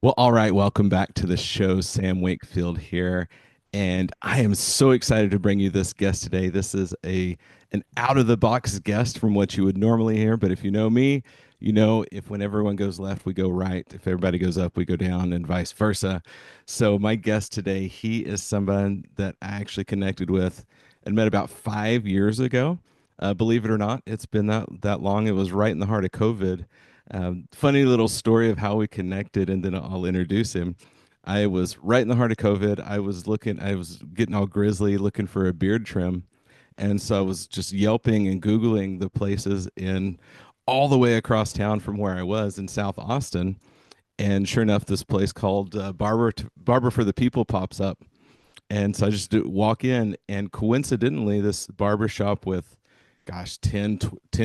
Well, all right, welcome back to the show. Sam Wakefield here, and I am so excited to bring you this guest today. This is a an out of the box guest from what you would normally hear, but if you know me, you know if when everyone goes left, we go right. If everybody goes up, we go down, and vice versa. So my guest today, he is someone that I actually connected with and met about 5 years ago. Believe it or not, it's been that long. It was right in the heart of COVID. Funny little story of how we connected, and then I'll introduce him. I was right in the heart of COVID. I was getting all grizzly looking for a beard trim. And so I was just yelping and Googling the places in all the way across town from where I was in South Austin. And sure enough, this place called Barber for the People pops up. And so I just walk in, and coincidentally, this barber shop with, gosh, 10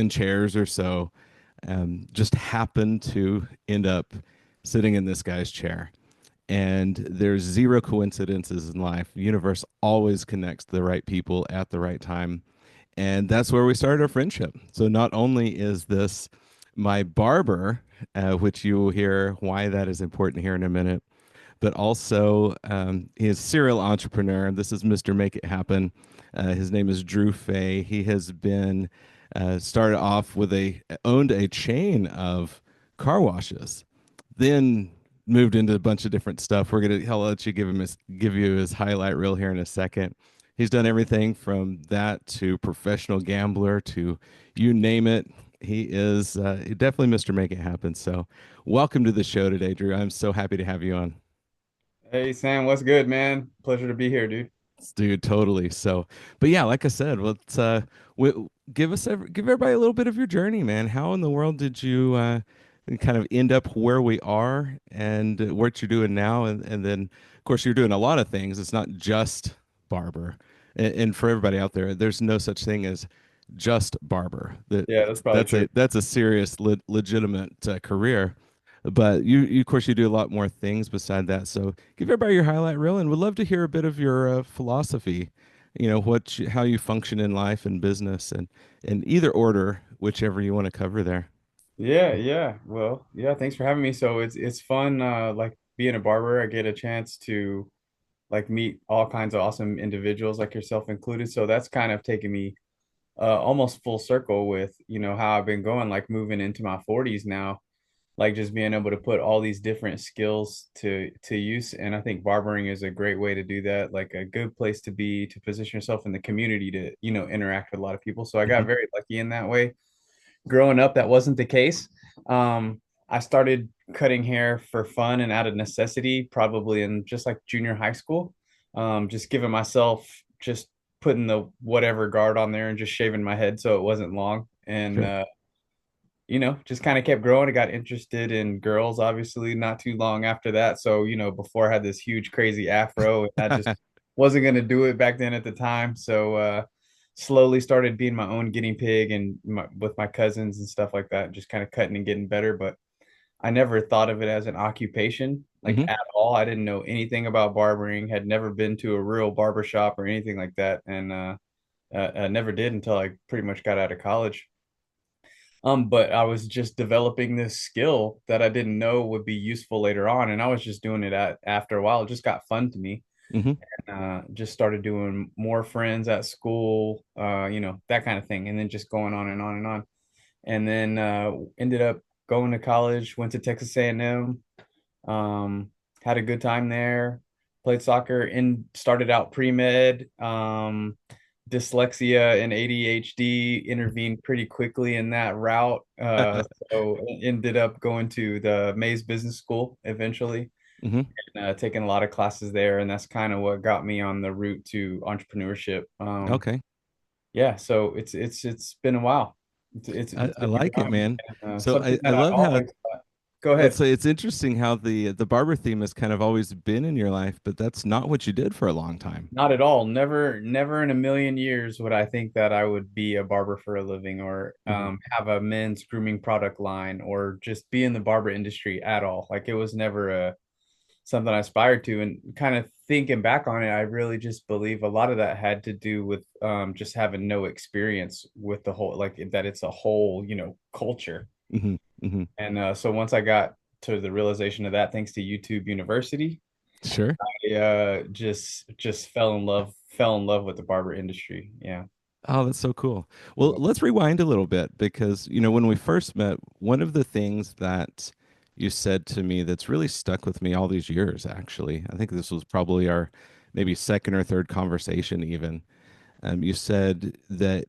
chairs or so just happened to end up sitting in this guy's chair. And there's zero coincidences in life. The universe always connects the right people at the right time. And that's where we started our friendship. So not only is this my barber, which you will hear why that is important here in a minute, but also he is a serial entrepreneur. This is Mr. Make It Happen. His name is Dru Fay. He has been started off with owned a chain of car washes, then moved into a bunch of different stuff. I'll let you give you his highlight reel here in a second. He's done everything from that to professional gambler to you name it. He is definitely Mr. Make It Happen. So, welcome to the show today, Dru. I'm so happy to have you on. Hey Sam, what's good, man? Pleasure to be here, dude. Dude, totally. So, but yeah, like I said, let's give everybody a little bit of your journey, man. How in the world did you kind of end up where we are and what you're doing now? And then, of course, you're doing a lot of things. It's not just barber. And for everybody out there, there's no such thing as just barber. Yeah, that's probably true. That's a serious, legitimate career. But of course, you do a lot more things beside that. So give everybody your highlight reel, and we'd love to hear a bit of your philosophy. You know how you function in life and business, and in either order, whichever you want to cover there. Yeah. Well, yeah, thanks for having me. So it's fun like being a barber. I get a chance to like meet all kinds of awesome individuals like yourself included. So that's kind of taken me almost full circle with, how I've been going like moving into my 40s now. Like just being able to put all these different skills to use. And I think barbering is a great way to do that, like a good place to be, to position yourself in the community to, interact with a lot of people. So I got Hmm. very lucky in that way. Growing up, that wasn't the case. I started cutting hair for fun and out of necessity, probably in just like junior high school. Just giving myself, just putting the whatever guard on there and just shaving my head so it wasn't long. And Sure. just kind of kept growing. I got interested in girls, obviously, not too long after that. So, before I had this huge, crazy afro, and I just wasn't going to do it back then at the time. So, slowly started being my own guinea pig and with my cousins and stuff like that, just kind of cutting and getting better. But I never thought of it as an occupation, like Hmm. at all. I didn't know anything about barbering, had never been to a real barber shop or anything like that. And I never did until I pretty much got out of college. But I was just developing this skill that I didn't know would be useful later on, and I was just doing it after a while. It just got fun to me, Hmm. and just started doing more friends at school, that kind of thing, and then just going on and on and on. And then ended up going to college, went to Texas A&M, had a good time there, played soccer, and started out pre-med. Dyslexia and ADHD intervened pretty quickly in that route. So ended up going to the Mays Business School eventually, Hmm. and taking a lot of classes there, and that's kind of what got me on the route to entrepreneurship. Okay. Yeah, so it's been a while. I, It's I been a like it, while, man. So something I that I love how always thought. Go ahead. it's interesting how the barber theme has kind of always been in your life, but that's not what you did for a long time. Not at all. Never in a million years would I think that I would be a barber for a living or Hmm. have a men's grooming product line or just be in the barber industry at all. Like it was never something I aspired to. And kind of thinking back on it, I really just believe a lot of that had to do with just having no experience with the whole, like that it's a whole, culture. Hmm. Hmm. And so once I got to the realization of that thanks to YouTube University. Sure. I just fell in love with the barber industry. Yeah. Oh, that's so cool. Well, Yeah. let's rewind a little bit because, when we first met, one of the things that you said to me that's really stuck with me all these years, actually, I think this was probably our maybe second or third conversation, even. You said that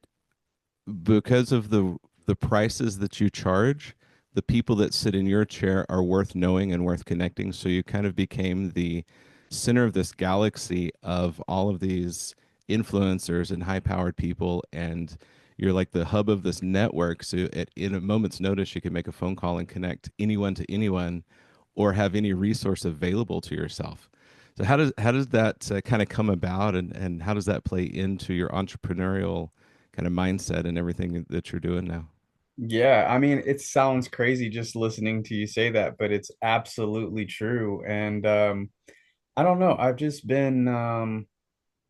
because of the prices that you charge, the people that sit in your chair are worth knowing and worth connecting. So you kind of became the center of this galaxy of all of these influencers and high-powered people, and you're like the hub of this network. So in a moment's notice, you can make a phone call and connect anyone to anyone, or have any resource available to yourself. So how does that kind of come about, and how does that play into your entrepreneurial kind of mindset and everything that you're doing now? Yeah, I mean, it sounds crazy just listening to you say that, but it's absolutely true. And I don't know.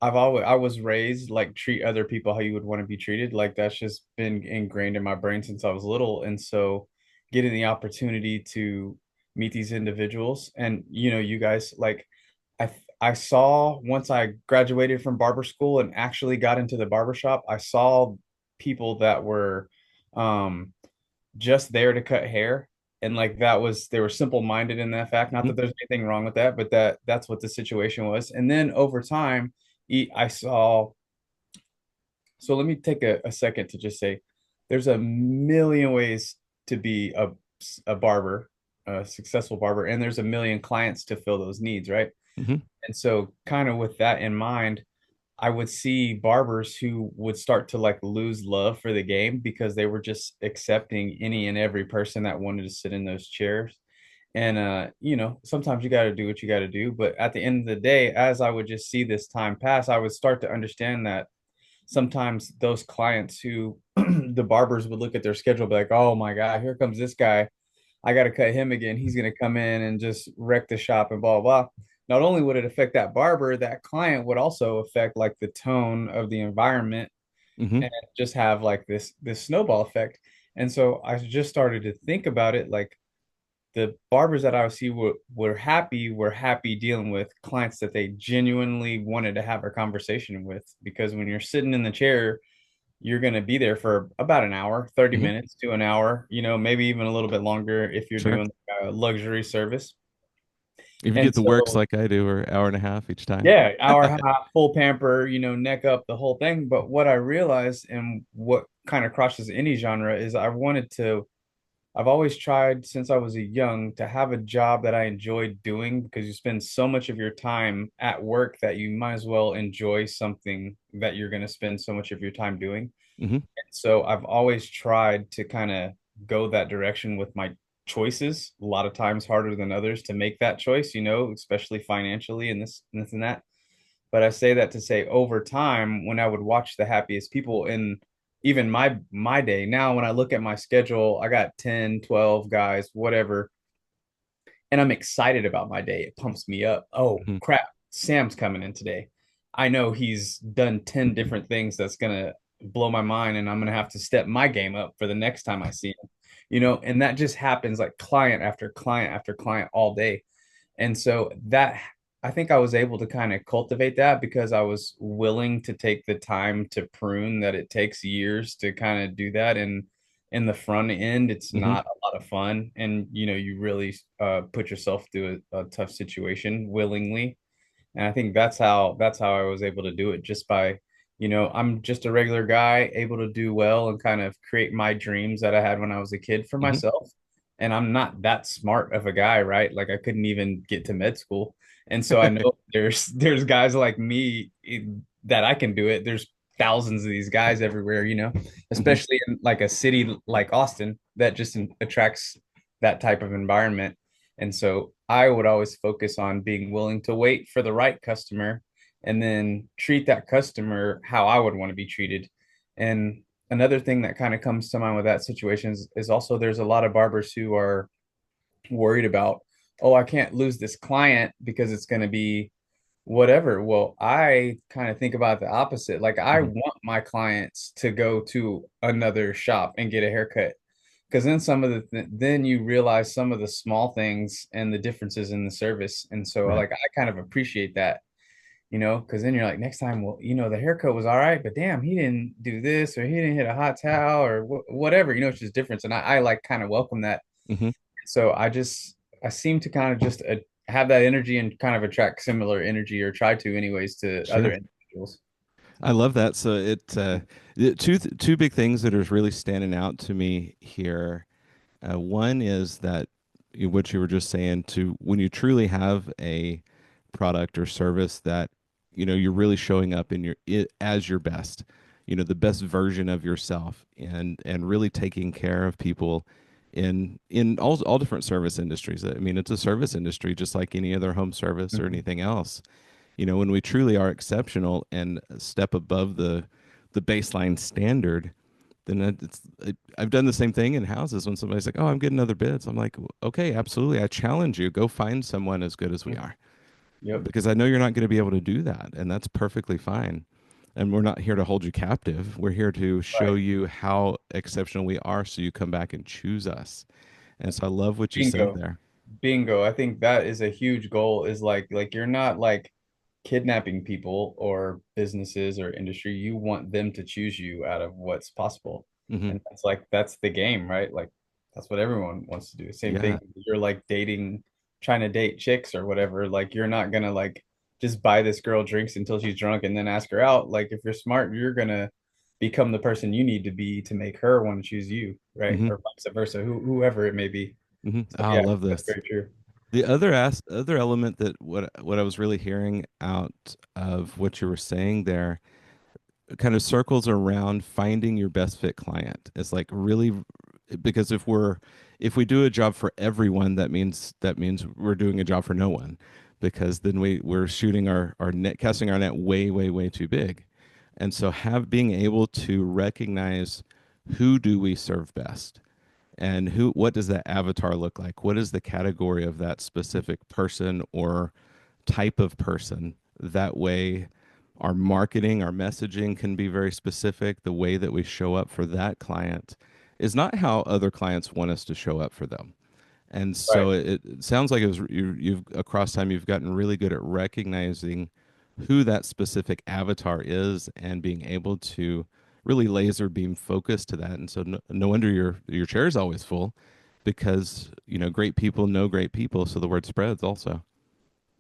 I was raised like treat other people how you would want to be treated. Like that's just been ingrained in my brain since I was little. And so getting the opportunity to meet these individuals and you guys like I saw once I graduated from barber school and actually got into the barber shop, I saw people that were um just there to cut hair. And like that was they were simple minded in that fact. Not Mhm. that there's anything wrong with that, but that's what the situation was. And then over time, I saw. So let me take a second to just say, there's a million ways to be a barber, a successful barber, and there's a million clients to fill those needs, right? Mhm. And so, kind of with that in mind, I would see barbers who would start to like lose love for the game because they were just accepting any and every person that wanted to sit in those chairs. And sometimes you got to do what you got to do, but at the end of the day, as I would just see this time pass, I would start to understand that sometimes those clients who the barbers would look at their schedule be like, "Oh my God, here comes this guy. I got to cut him again. He's going to come in and just wreck the shop and blah, blah, blah." Not only would it affect that barber, that client would also affect like the tone of the environment Mhm. and just have like this snowball effect. And so I just started to think about it like the barbers that I would see were happy dealing with clients that they genuinely wanted to have a conversation with because when you're sitting in the chair you're going to be there for about an hour, 30 Mhm. minutes to an hour, maybe even a little bit longer if you're Sure. doing a luxury service. If you And get the works so, like I do, or hour and a half each time. yeah, hour and a half, full pamper, neck up, the whole thing. But what I realized and what kind of crosses any genre is I've always tried since I was a young to have a job that I enjoyed doing because you spend so much of your time at work that you might as well enjoy something that you're going to spend so much of your time doing. Mhm. So I've always tried to kind of go that direction with my choices. A lot of times harder than others to make that choice, especially financially and this and that. But I say that to say over time, when I would watch the happiest people in even my day, now when I look at my schedule, I got 10, 12 guys, whatever, and I'm excited about my day. It pumps me up. Oh Mhm. crap, Sam's coming in today. I know he's done 10 different things that's gonna blow my mind, and I'm gonna have to step my game up for the next time I see him. And that just happens like client after client after client all day. And so that I think I was able to kind of cultivate that because I was willing to take the time to prune that it takes years to kind of do that. And in the front end, it's Mhm. not a lot of fun. And you really put yourself through a tough situation willingly. And I think that's how I was able to do it just by, I'm just a regular guy able to do well and kind of create my dreams that I had when I was a kid for Mhm. myself. And I'm not that smart of a guy, right? Like I couldn't even get to med school. And so I know there's guys like me that I can do it. There's thousands of these guys everywhere, Mhm. especially in like a city like Austin that just attracts that type of environment. And so I would always focus on being willing to wait for the right customer and then treat that customer how I would want to be treated. And another thing that kind of comes to mind with that situation is also there's a lot of barbers who are worried about, oh, I can't lose this client because it's going to be whatever. Well, I kind of think about the opposite. Like I Mhm. want my clients to go to another shop and get a haircut because then then you realize some of the small things and the differences in the service. And so Right. like I kind of appreciate that, because then you're like, next time, well, the haircut was all right, but damn, he didn't do this or he didn't hit a hot towel or whatever, it's just difference. And I like kind of welcome that. Hmm. So I seem to kind of just have that energy and kind of attract similar energy, or try to anyways, to other Sure. individuals. I love that. So two big things that are really standing out to me here. One is that what you were just saying, to when you truly have a product or service that you're really showing up in as your best, the best version of yourself, and really taking care of people in all different service industries. I mean, it's a service industry just like any other home service or Mhm. anything else. When we truly are exceptional and step above the baseline standard, then I've done the same thing in houses when somebody's like, "Oh, I'm getting other bids." I'm like, "Okay, absolutely. I challenge you. Go find someone as good as we are, Yep. because I know you're not going to be able to do that, and that's perfectly fine. And we're not here to hold you captive. We're here to show Right. you how exceptional we are, so you come back and choose us." And so I love what you said Bingo. there. Bingo. I think that is a huge goal, is like you're not like kidnapping people or businesses or industry. You want them to choose you out of what's possible. Hmm. And that's the game, right? Like that's what everyone wants to do. Same thing. Yeah. You're like trying to date chicks or whatever. Like you're not gonna like just buy this girl drinks until she's drunk and then ask her out. Like if you're smart, you're gonna become the person you need to be to make her want to choose you, right? Hmm. Or vice versa, whoever it may be. Hmm. So I yeah, love that's this. very true. The other element that what I was really hearing out of what you were saying there kind of circles around finding your best fit client. It's like really, because if we do a job for everyone, that means we're doing a job for no one, because then we're shooting our net, casting our net way way way too big. And so being able to recognize who do we serve best, and what does that avatar look like, what is the category of that specific person or type of person. That way, our marketing, our messaging can be very specific. The way that we show up for that client is not how other clients want us to show up for them. And Right. so it sounds like you've across time you've gotten really good at recognizing who that specific avatar is and being able to really laser beam focus to that. And so no wonder your chair is always full, because great people know great people, so the word spreads also.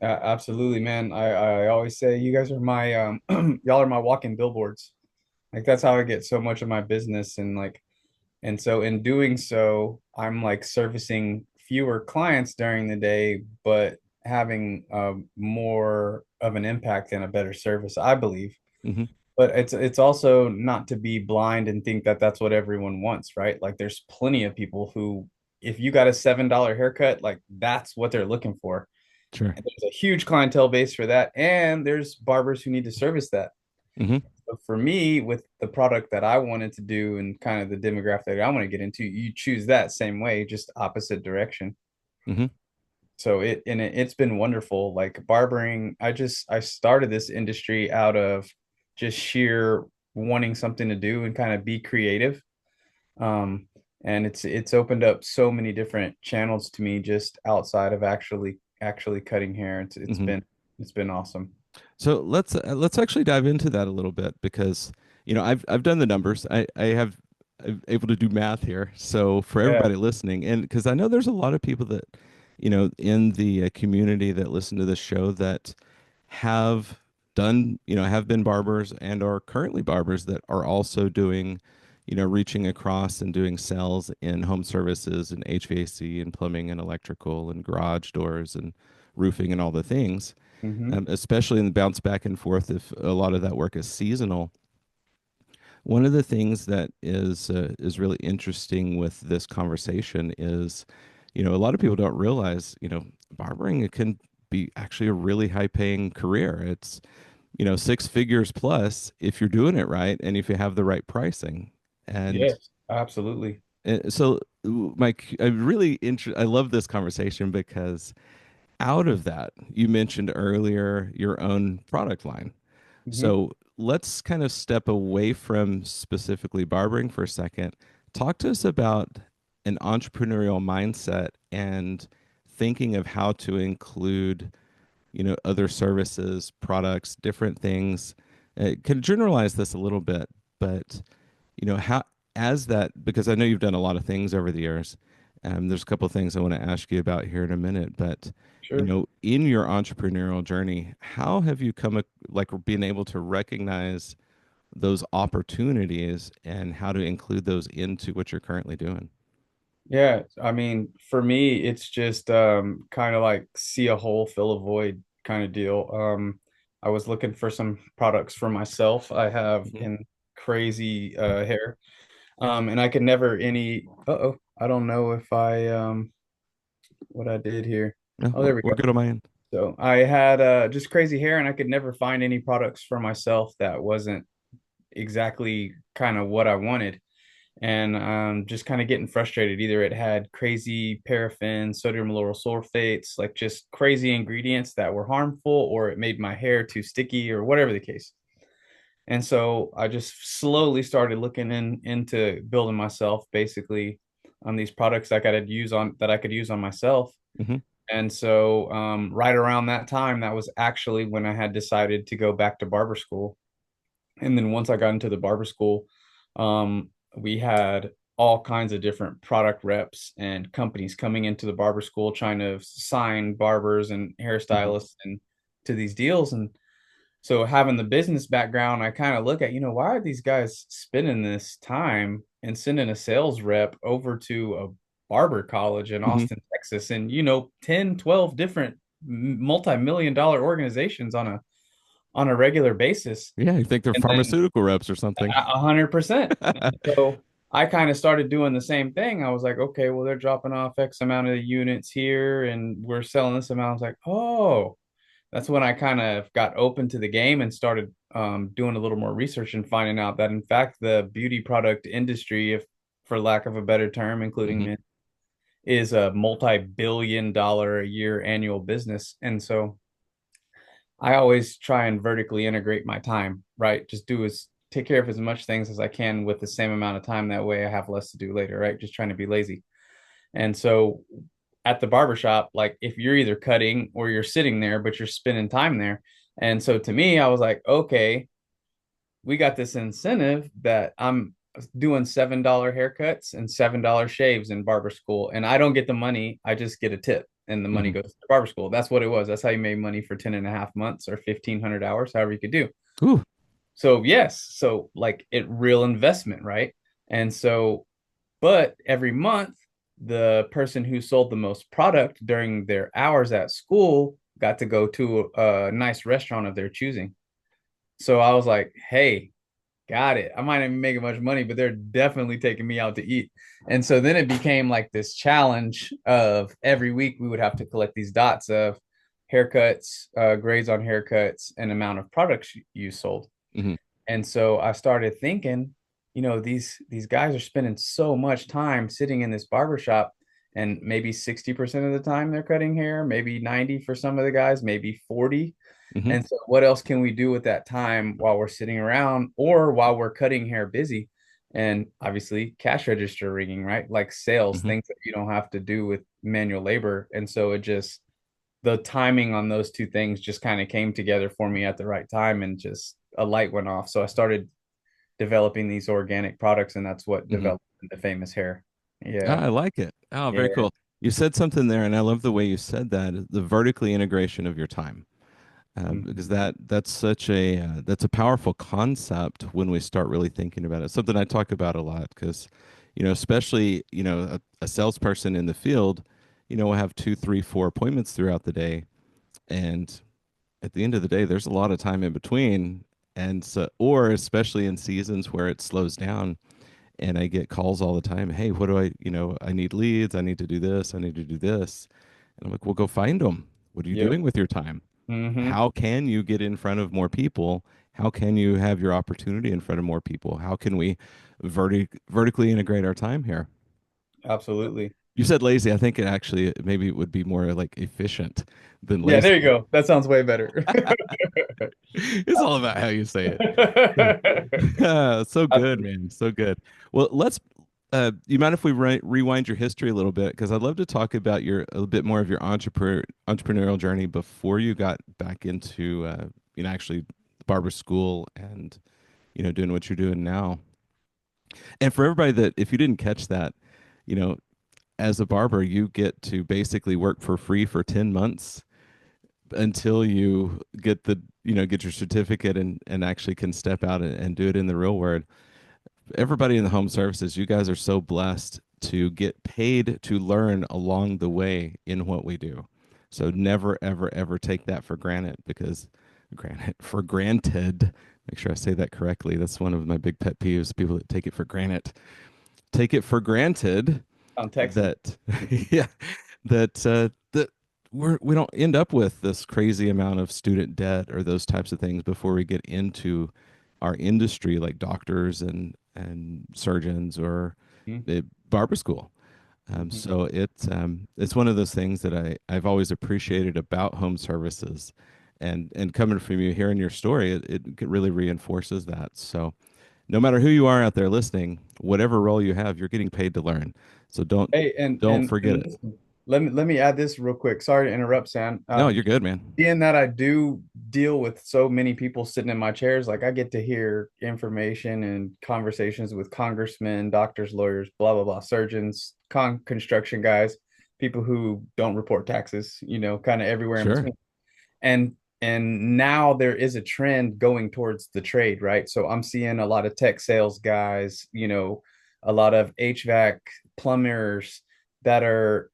Absolutely, man. I always say you guys are my y'all are my walking billboards. Like that's how I get so much of my business, and so in doing so, I'm like servicing fewer clients during the day, but having more of an impact and a better service, I believe. Hmm. But it's also not to be blind and think that that's what everyone wants, right? Like there's plenty of people who, if you got a $7 haircut, like that's what they're looking for. Sure. And there's a huge clientele base for that. And there's barbers who need to service that. Hmm. So for me, with the product that I wanted to do and kind of the demographic that I want to get into, you choose that same way, just opposite direction. Hmm. So it's been wonderful. Like barbering, I started this industry out of just sheer wanting something to do and kind of be creative. Um, and it's opened up so many different channels to me just outside of actually cutting hair. Hmm. It's been awesome. So let's actually dive into that a little bit, because I've done the numbers. I'm able to do math here. So for Yeah. everybody listening, and because I know there's a lot of people that in the community that listen to this show that have have been barbers and are currently barbers, that are also doing reaching across and doing sales in home services and HVAC and plumbing and electrical and garage doors and roofing and all the things, Hmm. especially in the bounce back and forth if a lot of that work is seasonal. One of the things that is really interesting with this conversation is, a lot of people don't realize, barbering, it can be actually a really high paying career. It's, six figures plus if you're doing it right and if you have the right pricing. And Yes, absolutely. so, Mike, I love this conversation because out of that, you mentioned earlier your own product line. Hmm. So let's kind of step away from specifically barbering for a second. Talk to us about an entrepreneurial mindset and thinking of how to include, other services, products, different things. Can generalize this a little bit, but how as that, because I know you've done a lot of things over the years. There's a couple of things I want to ask you about here in a minute, but Sure. in your entrepreneurial journey, how have you like being able to recognize those opportunities and how to include those into what you're currently doing? Yeah, I mean, for me, it's just kind of like see a hole, fill a void kind of deal. I was looking for some products for myself. I have Hmm. in crazy hair. And I could never uh-oh, I don't know if I what I did here. No, Oh, there we we're go. good on my end. So I had just crazy hair and I could never find any products for myself that wasn't exactly kind of what I wanted. And just kind of getting frustrated. Either it had crazy paraffin, sodium lauryl sulfates, like just crazy ingredients that were harmful, or it made my hair too sticky, or whatever the case. And so I just slowly started looking into building myself basically on these products that I could use on myself. Hmm. And so right around that time, that was actually when I had decided to go back to barber school. And then once I got into the barber school, we had all kinds of different product reps and companies coming into the barber school trying to sign barbers and Hmm. hairstylists and to these deals. And so having the business background, I kind of look at, why are these guys spending this time and sending a sales rep over to a barber college in Hmm. Austin, Texas, and 10, 12 different multi-million dollar organizations on a regular basis. Yeah, you think they're And then pharmaceutical reps or something. 100%. So I kind of started doing the same thing. I was like, okay, well, they're dropping off X amount of units here and we're selling this amount. I was like, oh, that's when I kind of got open to the game and started doing a little more research and finding out that in fact the beauty product industry, if for lack of a better term, including Hmm. men, is a multi-billion-dollar a year annual business. And so I always try and vertically integrate my time, right? Just do as take care of as much things as I can with the same amount of time. That way I have less to do later, right? Just trying to be lazy. And so at the barbershop, like if you're either cutting or you're sitting there, but you're spending time there. And so to me, I was like, okay, we got this incentive that I'm doing $7 haircuts and $7 shaves in barber school. And I don't get the money. I just get a tip and the money Hmm. goes to barber school. That's what it was. That's how you made money for 10 and a half months or 1,500 hours, however you could do. Ooh. So yes, so like it real investment, right? And so but every month, the person who sold the most product during their hours at school got to go to a nice restaurant of their choosing. So I was like, hey, got it. I might not be making much money, but they're definitely taking me out to eat. And so then it became like this challenge of every week we would have to collect these dots of haircuts, grades on haircuts, and amount of products you sold. Hmm. And so I started thinking, these guys are spending so much time sitting in this barbershop, and maybe 60% of the time they're cutting hair, maybe 90 for some of the guys, maybe 40. Hmm. And so what else can we do with that time while we're sitting around or while we're cutting hair busy? And obviously cash register ringing, right? Like sales, Hmm. things that you don't have to do with manual labor. And so the timing on those two things just kind of came together for me at the right time and just a light went off. So I started developing these organic products and that's what Hmm. developed the famous hair. Ah, Yeah. I like it. Oh, very Yeah. cool. You said something there, and I love the way you said that, the vertically integration of your time. Because Mhm. that's such a that's a powerful concept when we start really thinking about it. Something I talk about a lot because, especially a salesperson in the field, will have two, three, four appointments throughout the day, and at the end of the day, there's a lot of time in between, and so or especially in seasons where it slows down, and I get calls all the time. Hey, what do I need leads. I need to do this. I need to do this, and I'm like, well, go find them. What are you Yep. doing with your time? Hmm. How can you get in front of more people? How can you have your opportunity in front of more people? How can we vertically integrate our time here? Absolutely. You said lazy. I think it actually maybe it would be more like efficient than Yeah, lazy. there you go. That sounds way better. It's all about how you say it. So good, man. So good. Well, You mind if we rewind your history a little bit? Because I'd love to talk about your a bit more of your entrepreneurial journey before you got back into actually barber school and doing what you're doing now. And for everybody that if you didn't catch that, you know, as a barber, you get to basically work for free for 10 months until you get get your certificate and actually can step out and do it in the real world. Everybody in the home services, you guys are so blessed to get paid to learn along the way in what we do. So never, ever, ever take that for granted because for granted, make sure I say that correctly. That's one of my big pet peeves, people that take it for granted. Take it for granted On Texan. that, yeah, that we don't end up with this crazy amount of student debt or those types of things before we get into our industry like doctors and surgeons or Mhm. barber school. Mhm. So it's one of those things that I've always appreciated about home services, and coming from you, hearing your story, it really reinforces that. So no matter who you are out there listening, whatever role you have, you're getting paid to learn. So Hey, don't forget and it. listen, let me add this real quick. Sorry to interrupt, Sam. No, you're good, man. Being that I do deal with so many people sitting in my chairs, like I get to hear information and conversations with congressmen, doctors, lawyers, blah blah blah, surgeons, construction guys, people who don't report taxes, kind of everywhere in Sure. between. And now there is a trend going towards the trade, right? So I'm seeing a lot of tech sales guys, a lot of HVAC plumbers that are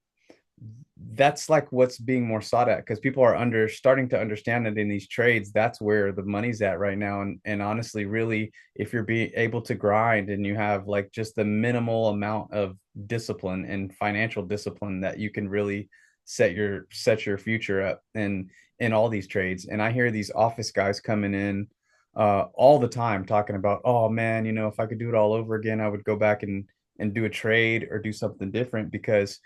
that's like what's being more sought at because people are starting to understand that in these trades that's where the money's at right now. And honestly, really, if you're being able to grind and you have like just the minimal amount of discipline and financial discipline, that you can really set your future up in all these trades. And I hear these office guys coming in all the time talking about, oh man, if I could do it all over again, I would go back and do a trade or do something different. Because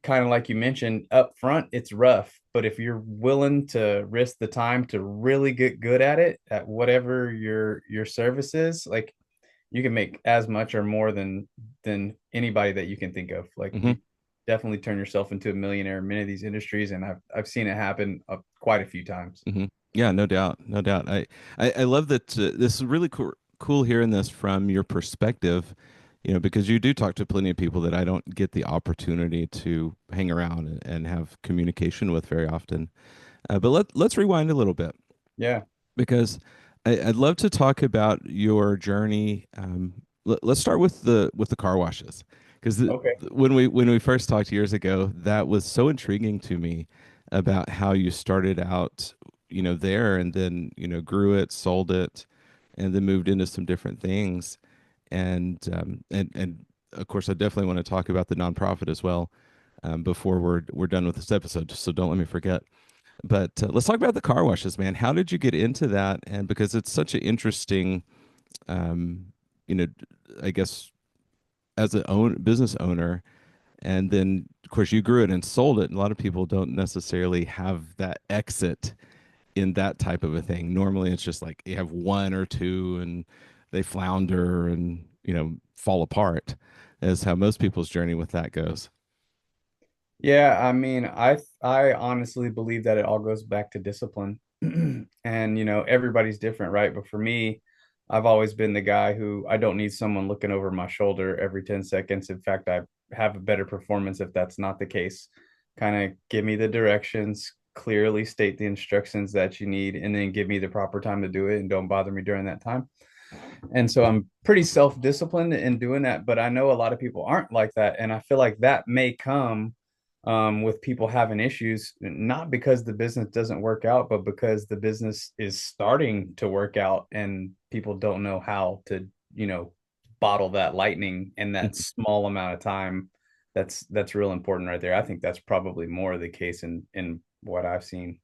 kind of like you mentioned up front, it's rough. But if you're willing to risk the time to really get good at it, at whatever your service is, like you can make as much or more than anybody that you can think of. Like Hmm. you definitely turn yourself into a millionaire in many of these industries, and I've seen it happen quite a few times. Hmm. Yeah, no doubt, no doubt. I love that this is really cool hearing this from your perspective, because you do talk to plenty of people that I don't get the opportunity to hang around and have communication with very often. But let's rewind a little bit Yeah. because I'd love to talk about your journey. Let's start with the car washes because Okay. when we first talked years ago, that was so intriguing to me about how you started out, there and then grew it, sold it, and then moved into some different things. And of course, I definitely want to talk about the nonprofit as well before we're done with this episode. So don't let me forget. But let's talk about the car washes, man. How did you get into that? And because it's such an interesting, um, you know, I guess as a business owner, and then of course you grew it and sold it. And a lot of people don't necessarily have that exit in that type of a thing. Normally, it's just like you have one or two, and they flounder and fall apart. Is how most people's journey with that goes. Yeah, I mean, I honestly believe that it all goes back to discipline. And everybody's different, right? But for me, I've always been the guy who I don't need someone looking over my shoulder every 10 seconds. In fact, I have a better performance if that's not the case. Kind of give me the directions, clearly state the instructions that you need, and then give me the proper time to do it and don't bother me during that time. And so I'm pretty self-disciplined in doing that, but I know a lot of people aren't like that. And I feel like that may come with people having issues, not because the business doesn't work out, but because the business is starting to work out and people don't know how to, bottle that lightning in that small amount of time. That's real important right there. I think that's probably more the case in what I've seen.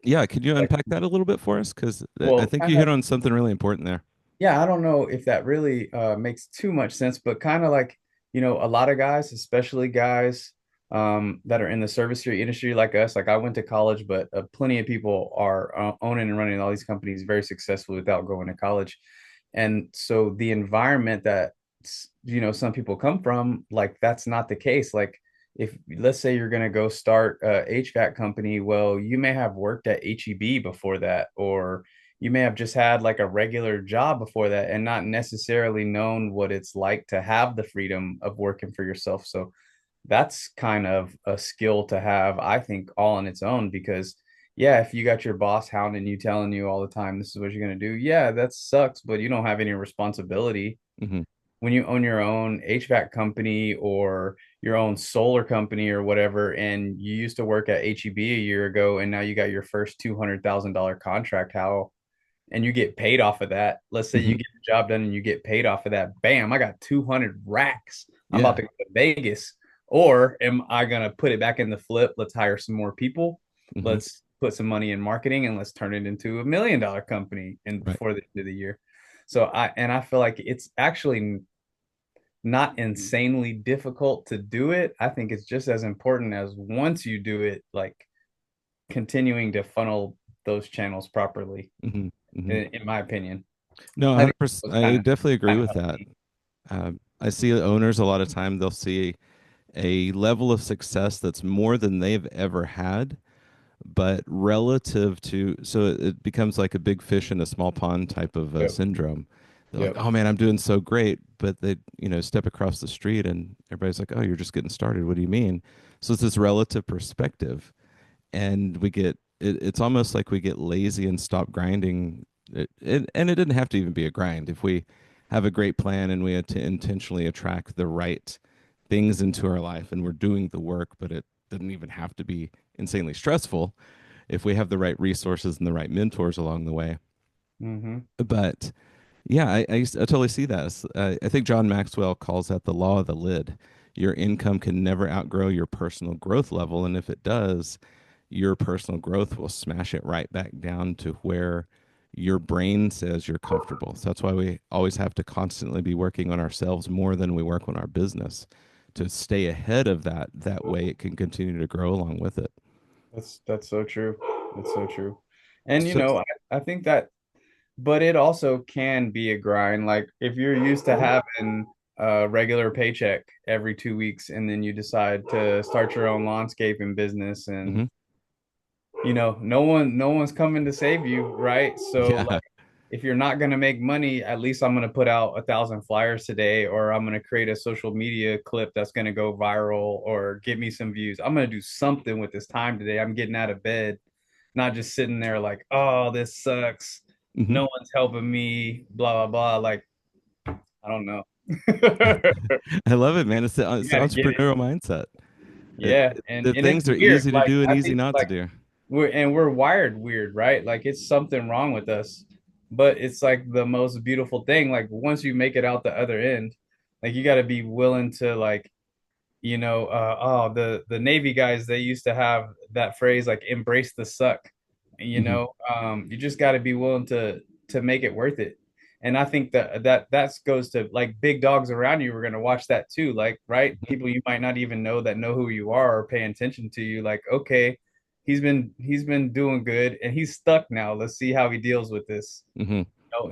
Yeah, could you Like, unpack that a little bit for us? Because I well, think kind you hit of. on something really important there. Yeah, I don't know if that really makes too much sense, but kind of like, a lot of guys, especially guys that are in the service industry like us, like I went to college, but plenty of people are owning and running all these companies very successfully without going to college. And so the environment that some people come from, like that's not the case. Like if let's say you're going to go start a HVAC company, well, you may have worked at HEB before that, or you may have just had like a regular job before that and not necessarily known what it's like to have the freedom of working for yourself. So that's kind of a skill to have, I think, all on its own. Because yeah, if you got your boss hounding you, telling you all the time this is what you're going to do, yeah, that sucks, but you don't have any responsibility. Hmm. When you own your own HVAC company or your own solar company or whatever, and you used to work at HEB a year ago and now you got your first $200,000 contract, how, and you get paid off of that. Let's say you Hmm. get the job done and you get paid off of that. Bam, I got 200 racks. I'm about Yeah. to go to Vegas. Or am I going to put it back in the flip? Let's hire some more people. Hmm. Let's put some money in marketing and let's turn it into $1 million company and Right. before the end of the year. So I feel like it's actually not insanely difficult to do it. I think it's just as important as once you do it, like continuing to funnel those channels properly, Hmm. Hmm. in my opinion. No, I think 100%. was I definitely agree kind of with helped that. me. I see owners a lot of time, they'll see a level of success that's more than they've ever had, but relative to, so it becomes like a big fish in a small pond type of Yep. syndrome. They're like, Yep. oh man, I'm doing so great, but they, step across the street and everybody's like, oh, you're just getting started. What do you mean? So it's this relative perspective, and it's almost like we get lazy and stop grinding. And it didn't have to even be a grind. If we have a great plan and we had to intentionally attract the right things into our life and we're doing the work, but it doesn't even have to be insanely stressful if we have the right resources and the right mentors along the way. Mm-hmm. But yeah, I totally see that. I think John Maxwell calls that the law of the lid. Your income can never outgrow your personal growth level. And if it does, your personal growth will smash it right back down to where your brain says you're comfortable. So that's why we always have to constantly be working on ourselves more than we work on our business to stay ahead of that. That way it can continue to grow along with it. That's so true. That's so true. And So, I think that, but it also can be a grind. Like if you're used to having a regular paycheck every 2 weeks and then you decide to start your own landscaping business, and mhm, no one's coming to save you, right? So like yeah. if you're not going to make money, at least I'm going to put out 1,000 flyers today, or I'm going to create a social media clip that's going to go viral or get me some views. I'm going to do something with this time today. I'm getting out of bed, not just sitting there like, oh, this sucks. Hmm. No one's helping me, blah, blah, blah. Like, I don't know. I love it, man. It's You the got to get it. entrepreneurial mindset. Yeah. And, The and it's things are weird. easy to Like, do and I easy think not to like do. we're wired weird, right? Like it's something wrong with us. But it's like the most beautiful thing. Like once you make it out the other end, like you got to be willing to like, the Navy guys, they used to have that phrase like embrace the suck. Hmm. You just got to be willing to make it worth it. And I think that goes to like big dogs around you are going to watch that too. Like, right? People you might not even know that know who you are or pay attention to you. Like, okay, he's been doing good and he's stuck now. Let's see how he deals with this. Hmm.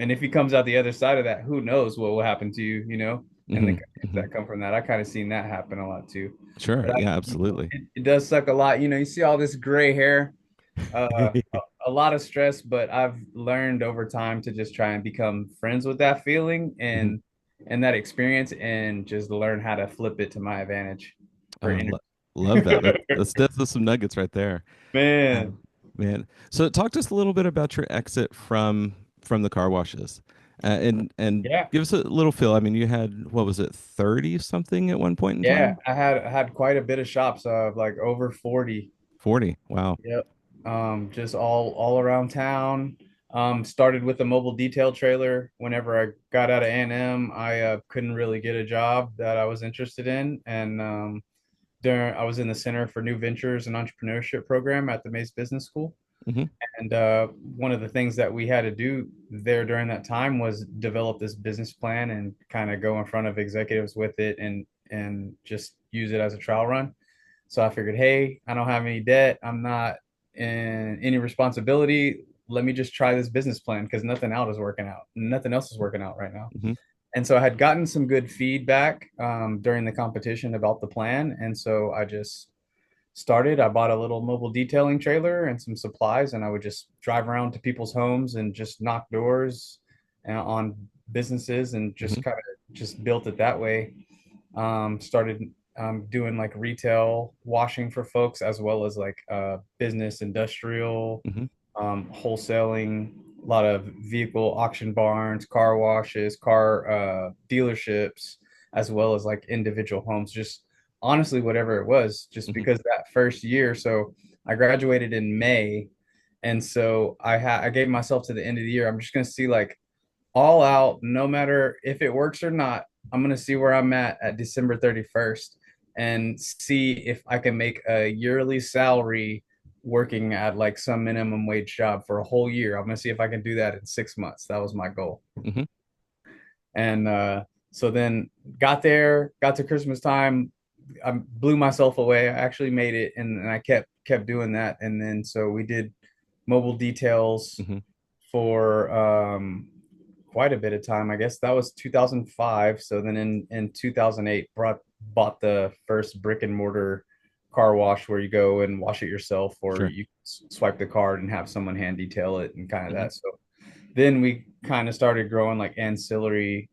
And if he comes out the other side of that, who knows what will happen to you, and the Hmm. careers Hmm. that come from that. I kind of seen that happen a lot too. Sure. But Yeah, absolutely. it does suck a lot. You see all this gray hair, a lot of stress, but I've learned over time to just try and become friends with that feeling Hmm. and that experience and just learn how to flip it to my advantage for Uh, energy. lo- Love that. That's definitely some nuggets right there. Man, Man. So talk to us a little bit about your exit from the car washes. And yeah. give us a little feel. I mean, you had, what was it, 30 something at one point in Yeah, time? I had quite a bit of shops, like over 40. 40. Wow. Yep. Just all around town. Started with a mobile detail trailer. Whenever I got out of A&M, I couldn't really get a job that I was interested in, and during I was in the Center for New Ventures and Entrepreneurship program at the Mays Business School. Hmm. And one of the things that we had to do there during that time was develop this business plan and kind of go in front of executives with it and just use it as a trial run. So I figured, hey, I don't have any debt. I'm not in any responsibility. Let me just try this business plan because nothing else is working out. Nothing else is working out right now. Hmm. And so I had gotten some good feedback during the competition about the plan. And so I just started. I bought a little mobile detailing trailer and some supplies, and I would just drive around to people's homes and just knock doors on businesses and Hmm. just kind of just built it that way. Started doing like retail washing for folks as well as like business, industrial, Hmm. wholesaling, a lot of vehicle auction barns, car washes, car dealerships, as well as like individual homes. Just honestly, whatever it was, just Hmm. because that first year. So I graduated in May, and so I gave myself to the end of the year. I'm just gonna see like all out, no matter if it works or not. I'm gonna see where I'm at December 31st and see if I can make a yearly salary working at like some minimum wage job for a whole year. I'm gonna see if I can do that in 6 months. That was my goal. Hmm. And so then got there, got to Christmas time, I blew myself away. I actually made it, and I kept doing that. And then so we did mobile details Hmm. for quite a bit of time. I guess that was 2005. So then in 2008, bought the first brick and mortar car wash where you go and wash it yourself, or Sure. you swipe the card and have someone hand detail it and kind of Hmm. that. So then we kind of started growing like ancillary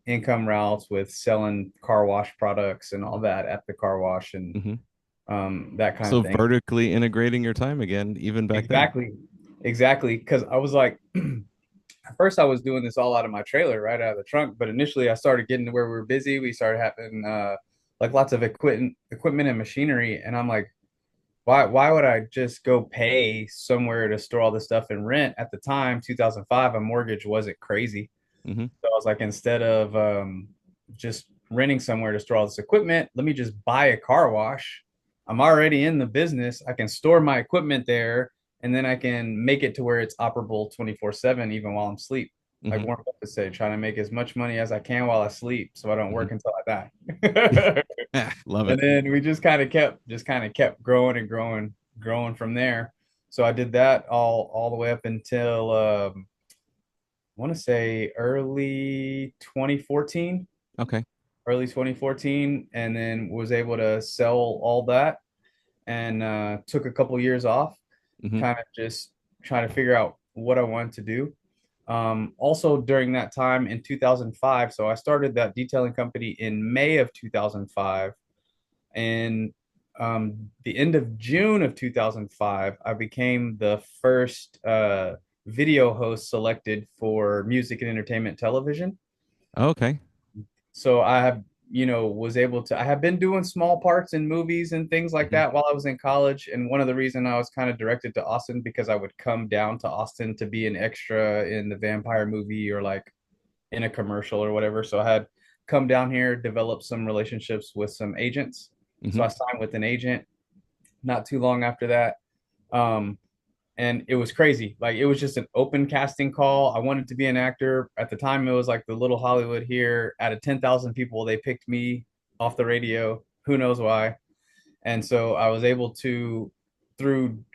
income routes with selling car wash products and all that at the car wash and Hmm. that kind of So thing. vertically integrating your time again, even back then. Exactly. Exactly. Because I was like, at first I was doing this all out of my trailer, right out of the trunk. But initially I started getting to where we were busy. We started having like lots of equipment and machinery. And I'm like, why would I just go pay somewhere to store all this stuff and rent? At the time, 2005, a mortgage wasn't crazy. Hmm. So I was like, instead of just renting somewhere to store all this equipment, let me just buy a car wash. I'm already in the business. I can store my equipment there, and then I can make it to where it's operable 24/7, even while I'm asleep. Like Hmm. Warren Buffett said, trying to make as much money as I can while I sleep, so I don't Hmm. work until I die. Love And it. then we just kind of kept growing and growing from there. So I did that all the way up until I want to say Okay. early 2014, and then was able to sell all that and took a couple years off, Hmm. kind of just trying to figure out what I wanted to do. Also during that time in 2005, so I started that detailing company in May of 2005, and the end of June of 2005, I became the first video host selected for music and entertainment television. Okay. So I have, was able to, I have been doing small parts in movies and things like Hmm. that while I was in college. And one of the reason I was kind of directed to Austin because I would come down to Austin to be an extra in the vampire movie or like in a commercial or whatever. So I had come down here, developed some relationships with some agents. So Hmm. I signed with an agent not too long after that. Um, and it was crazy. Like it was just an open casting call. I wanted to be an actor. At the time, it was like the little Hollywood here. Out of 10,000 people, they picked me off the radio. Who knows why? And so I was able to,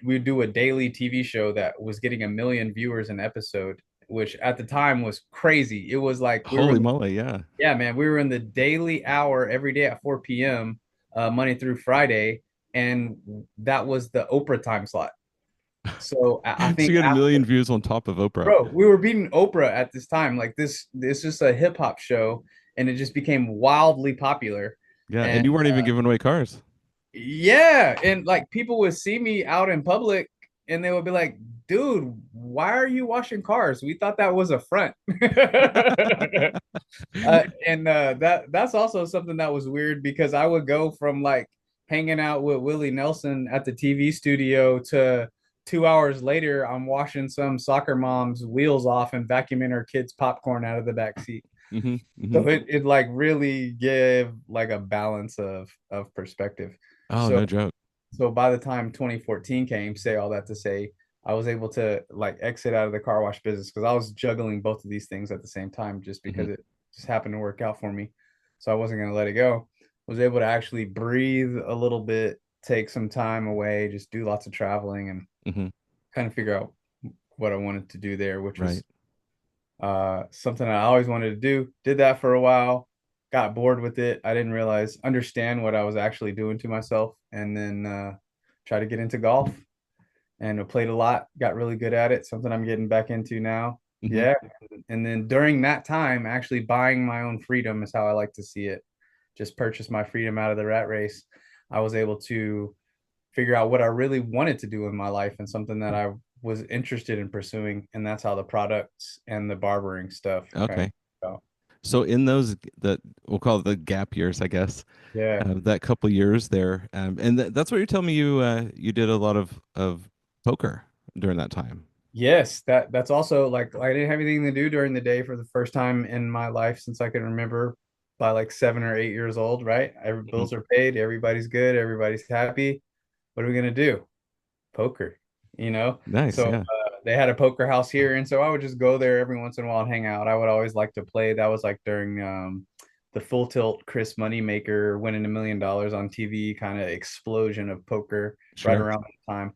we do a daily TV show that was getting 1 million viewers an episode, which at the time was crazy. It was like we were Holy moly, yeah. yeah, man, we were in the daily hour every day at 4 p.m. Monday through Friday, and that was the Oprah time slot. So I So think you had a after, million views on top of Oprah. bro, we were beating Oprah at this time. Like this is just a hip hop show, and it just became wildly popular. Yeah, And and you weren't even giving away cars. yeah, and like people would see me out in public, and they would be like, "Dude, why are you washing cars? We thought that was a front." And that's also something that was weird because I would go from like hanging out with Willie Nelson at the TV studio to 2 hours later, I'm washing some soccer mom's wheels off and vacuuming her kids' popcorn out of the back seat. Hmm. Hmm. So it like really gave like a balance of perspective. Oh, So no joke. so by the time 2014 came, say all that to say, I was able to like exit out of the car wash business because I was juggling both of these things at the same time just Hmm. because it just happened to work out for me. So I wasn't going to let it go. Was able to actually breathe a little bit, take some time away, just do lots of traveling and Hmm. kind of figure out what I wanted to do there, which Right. was Something I always wanted to do. Did that for a while, got bored with it. I didn't understand what I was actually doing to myself, and then tried to get into golf and I played a lot, got really good at it, something I'm getting back into now. Hmm. Yeah. And then during that time, actually buying my own freedom is how I like to see it. Just purchase my freedom out of the rat race. I was able to figure out what I really wanted to do in my life and something that I was interested in pursuing. And that's how the products and the barbering stuff kind of Okay. go. So in those that we'll call it the gap years, I guess, Yeah. that couple years there, and that's what you're telling me you did a lot of poker during that time. Yes, that's also like I didn't have anything to do during the day for the first time in my life since I can remember by like 7 or 8 years old, right? Every Hmm. bills are paid, everybody's good, everybody's happy. What are we gonna do? Poker, you know? Nice, So yeah, they had a poker house here, and so I would just go there every once in a while and hang out. I would always like to play. That was like during the Full Tilt Chris Moneymaker winning $1 million on TV kind of explosion of poker right sure. around that time.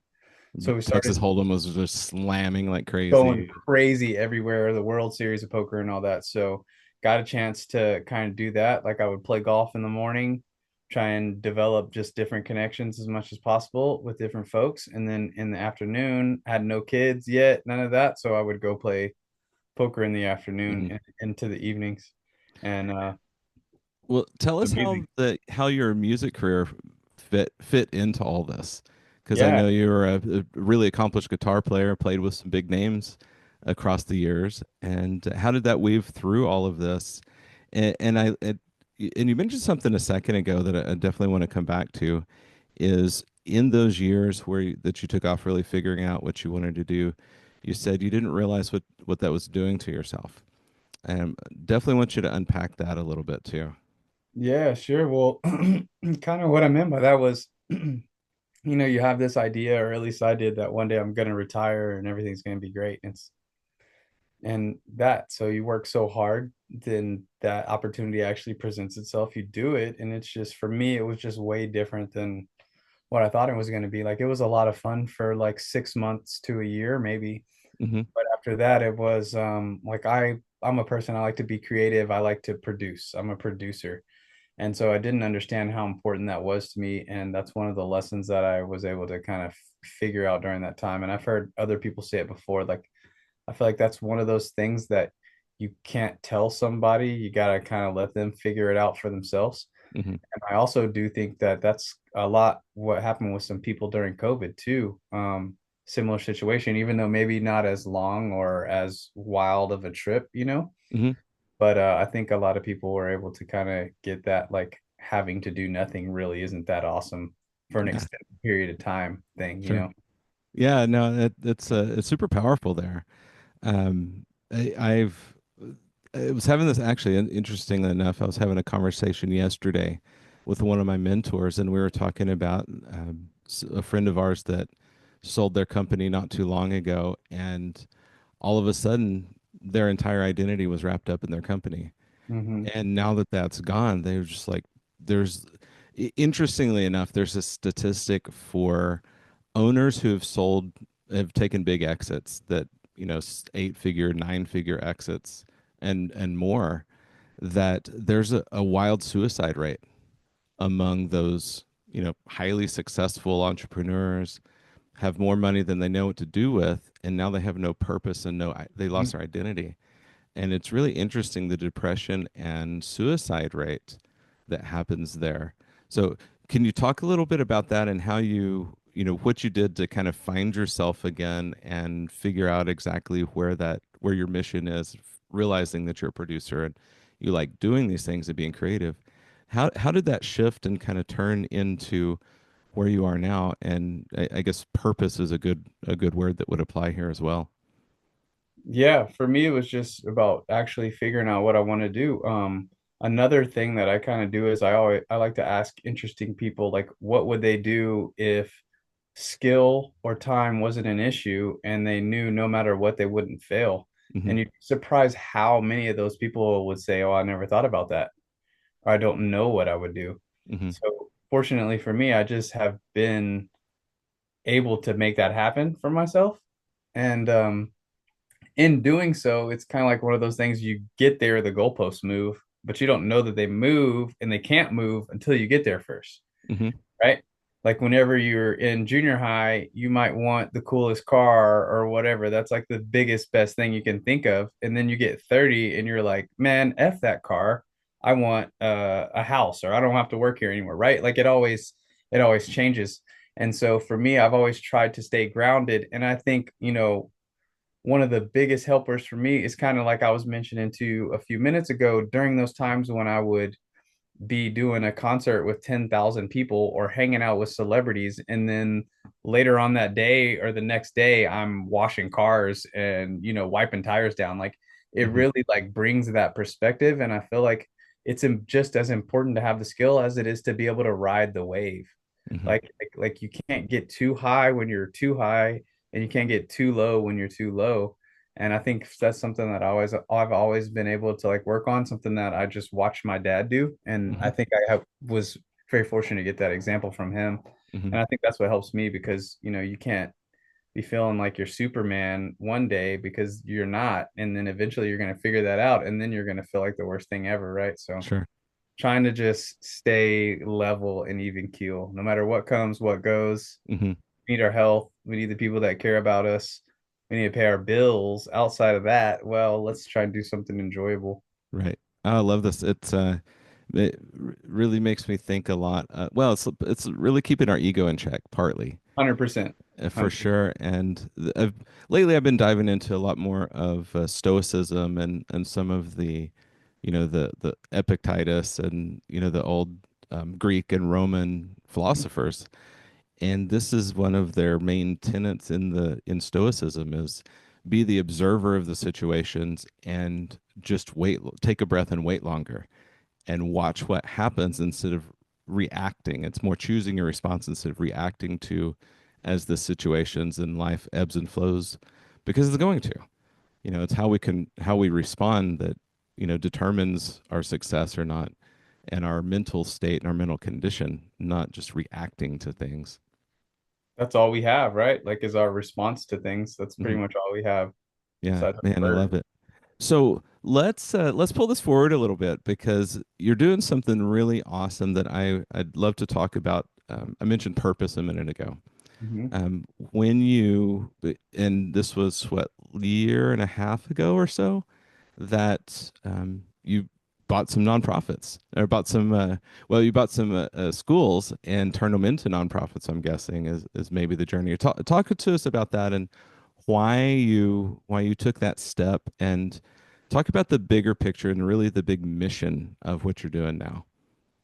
The So we Texas started Hold'em was just slamming like going crazy. crazy everywhere, the World Series of Poker and all that. So got a chance to kind of do that. Like I would play golf in the morning, try and develop just different connections as much as possible with different folks. And then in the afternoon, I had no kids yet, none of that. So I would go play poker in the afternoon Hmm. and into the evenings. And Well, tell us amazing. how your music career fit into all this, because I Yeah. know you're a really accomplished guitar player, played with some big names across the years, and how did that weave through all of this? And you mentioned something a second ago that I definitely want to come back to, is in those years that you took off really figuring out what you wanted to do, you said you didn't realize what that was doing to yourself. And definitely want you to unpack that a little bit too. Yeah, sure. Well, kind of what I meant by that was you have this idea, or at least I did, that one day I'm going to retire and everything's going to be great. And that, so you work so hard, then that opportunity actually presents itself. You do it, and it's just, for me, it was just way different than what I thought it was going to be. Like it was a lot of fun for like 6 months to a year, maybe. Hmm. But after that, it was like I'm a person, I like to be creative. I like to produce. I'm a producer. And so I didn't understand how important that was to me. And that's one of the lessons that I was able to kind of figure out during that time. And I've heard other people say it before. Like, I feel like that's one of those things that you can't tell somebody. You got to kind of let them figure it out for themselves. Hmm. And I also do think that that's a lot what happened with some people during COVID too. Similar situation, even though maybe not as long or as wild of a trip. Hmm. But I think a lot of people were able to kind of get that, like having to do nothing really isn't that awesome for an Yeah, extended period of time thing, you sure. know? Yeah, no, it's super powerful there. I've I was having this actually, and interestingly enough, I was having a conversation yesterday with one of my mentors, and we were talking about a friend of ours that sold their company not too long ago, and all of a sudden, their entire identity was wrapped up in their company. Hmm. And now that that's gone, they're just like, there's, interestingly enough, there's a statistic for owners who have taken big exits that, 8 figure, 9 figure exits and more, that there's a wild suicide rate among those, highly successful entrepreneurs, have more money than they know what to do with, and now they have no purpose and they lost their identity. And it's really interesting, the depression and suicide rate that happens there. So, can you talk a little bit about that and how what you did to kind of find yourself again and figure out exactly where your mission is, realizing that you're a producer and you like doing these things and being creative. How did that shift and kind of turn into where you are now? And I guess purpose is a good word that would apply here as well. Yeah, for me, it was just about actually figuring out what I want to do. Another thing that I kind of do is I like to ask interesting people, like, what would they do if skill or time wasn't an issue and they knew no matter what they wouldn't fail? Hmm. And you'd be surprised how many of those people would say, "Oh, I never thought about that," or "I don't know what I would do." Hmm. So fortunately for me, I just have been able to make that happen for myself. And in doing so, it's kind of like one of those things you get there, the goalposts move, but you don't know that they move and they can't move until you get there first, Hmm. right? Like whenever you're in junior high, you might want the coolest car or whatever. That's like the biggest, best thing you can think of. And then you get 30 and you're like, man, F that car. I want a house or I don't have to work here anymore, right? Like it always changes. And so for me, I've always tried to stay grounded. And I think, one of the biggest helpers for me is kind of like I was mentioning to a few minutes ago during those times when I would be doing a concert with 10,000 people or hanging out with celebrities. And then later on that day or the next day, I'm washing cars and, wiping tires down. Like it Hmm. really like brings that perspective. And I feel like it's just as important to have the skill as it is to be able to ride the wave. Hmm. Like you can't get too high when you're too high and you can't get too low when you're too low. And I think that's something that I've always been able to like work on, something that I just watched my dad do. And I Hmm. think was very fortunate to get that example from him. Hmm. And I think that's what helps me because, you can't be feeling like you're Superman one day because you're not. And then eventually you're going to figure that out. And then you're going to feel like the worst thing ever. Right. So Sure. trying to just stay level and even keel, no matter what comes, what goes. Hmm. We need our health. We need the people that care about us. We need to pay our bills. Outside of that, well, let's try and do something enjoyable. Right. I love this. It really makes me think a lot. Well, it's really keeping our ego in check, partly. 100%. For sure. And lately, I've been diving into a lot more of Stoicism and some of the, the Epictetus and the old Greek and Roman philosophers. And this is one of their main tenets in Stoicism is be the observer of the situations and just wait, take a breath and wait longer and watch what happens instead of reacting. It's more choosing your response instead of reacting to as the situations in life ebbs and flows because it's going to. It's how we respond that, determines our success or not and our mental state and our mental condition, not just reacting to things. That's all we have, right? Like, is our response to things. That's pretty Mhm. much all we have Yeah, besides our man, I word. love it. So let's pull this forward a little bit because you're doing something really awesome that I'd love to talk about. I mentioned purpose a minute ago. Hmm. When you and this was what year and a half ago or so that you bought some nonprofits or bought some well you bought some schools and turned them into nonprofits. I'm guessing is maybe the journey. Talk to us about that and why you took that step and talk about the bigger picture and really the big mission of what you're doing now.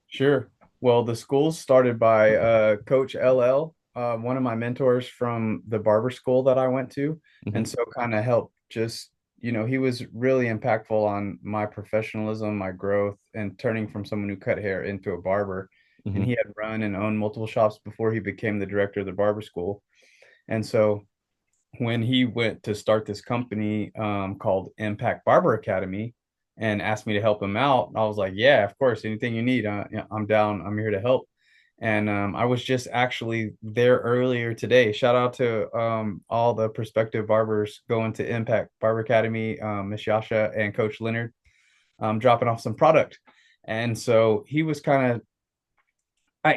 Sure. Well, the school's started by Coach LL, one of my mentors from the barber school that I went to. Hmm. And so kind of helped just, he was really impactful on my professionalism, my growth, and turning from someone who cut hair into a barber. And Hmm. he had run and owned multiple shops before he became the director of the barber school. And so when he went to start this company called Impact Barber Academy and asked me to help him out, I was like, yeah, of course, anything you need, I'm down. I'm here to help. And I was just actually there earlier today. Shout out to all the prospective barbers going to Impact Barber Academy, Miss Yasha and Coach Leonard, dropping off some product. And so he was kind of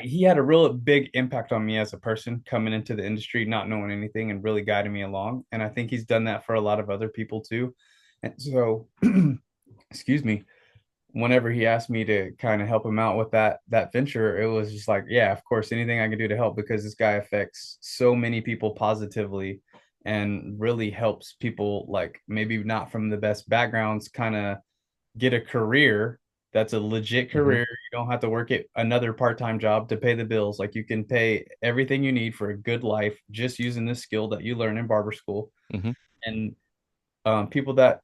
he had a real big impact on me as a person coming into the industry, not knowing anything and really guiding me along. And I think he's done that for a lot of other people too. And so, excuse me, whenever he asked me to kind of help him out with that venture, it was just like, yeah, of course, anything I can do to help because this guy affects so many people positively and really helps people like maybe not from the best backgrounds kind of get a career that's a legit Hmm. career. You don't have to work at another part-time job to pay the bills. Like you can pay everything you need for a good life just using this skill that you learn in barber school. Hmm. And people that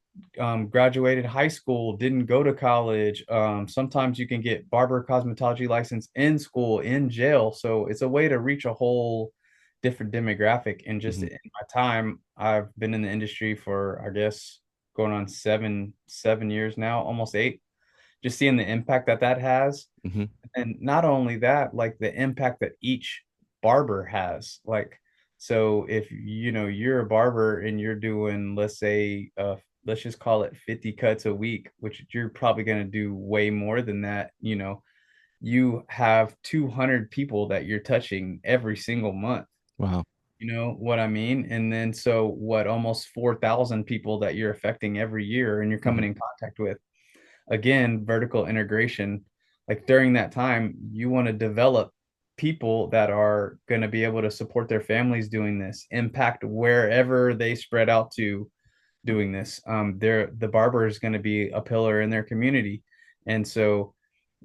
graduated high school, didn't go to college. Sometimes you can get barber cosmetology license in school, in jail. So it's a way to reach a whole different demographic. And just Hmm. in my time, I've been in the industry for, I guess, going on seven years now, almost eight. Just seeing the impact that has, Hmm. and not only that, like the impact that each barber has. Like So if you're a barber and you're doing, let's say, let's just call it 50 cuts a week, which you're probably going to do way more than that, you have 200 people that you're touching every single month. Wow. You know what I mean? And then so what, almost 4,000 people that you're affecting every year and you're Hmm. coming in contact with. Again, vertical integration. Like during that time, you want to develop people that are going to be able to support their families doing this, impact wherever they spread out to doing this. The barber is going to be a pillar in their community. And so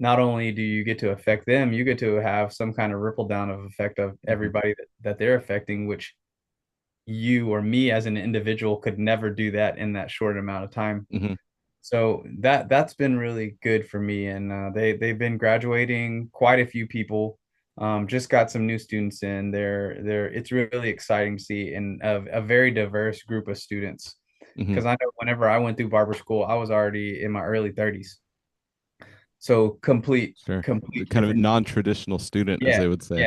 not only do you get to affect them, you get to have some kind of ripple down of effect of Hmm. everybody that they're affecting, which you or me as an individual could never do that in that short amount of time. Hmm. So that's been really good for me, and they've been graduating quite a few people. Just got some new students in. They're it's really exciting to see, and a very diverse group of students. Hmm. Because I know whenever I went through barber school, I was already in my early 30s. So Sure. The complete kind of different. non-traditional student, as Yeah, they would say.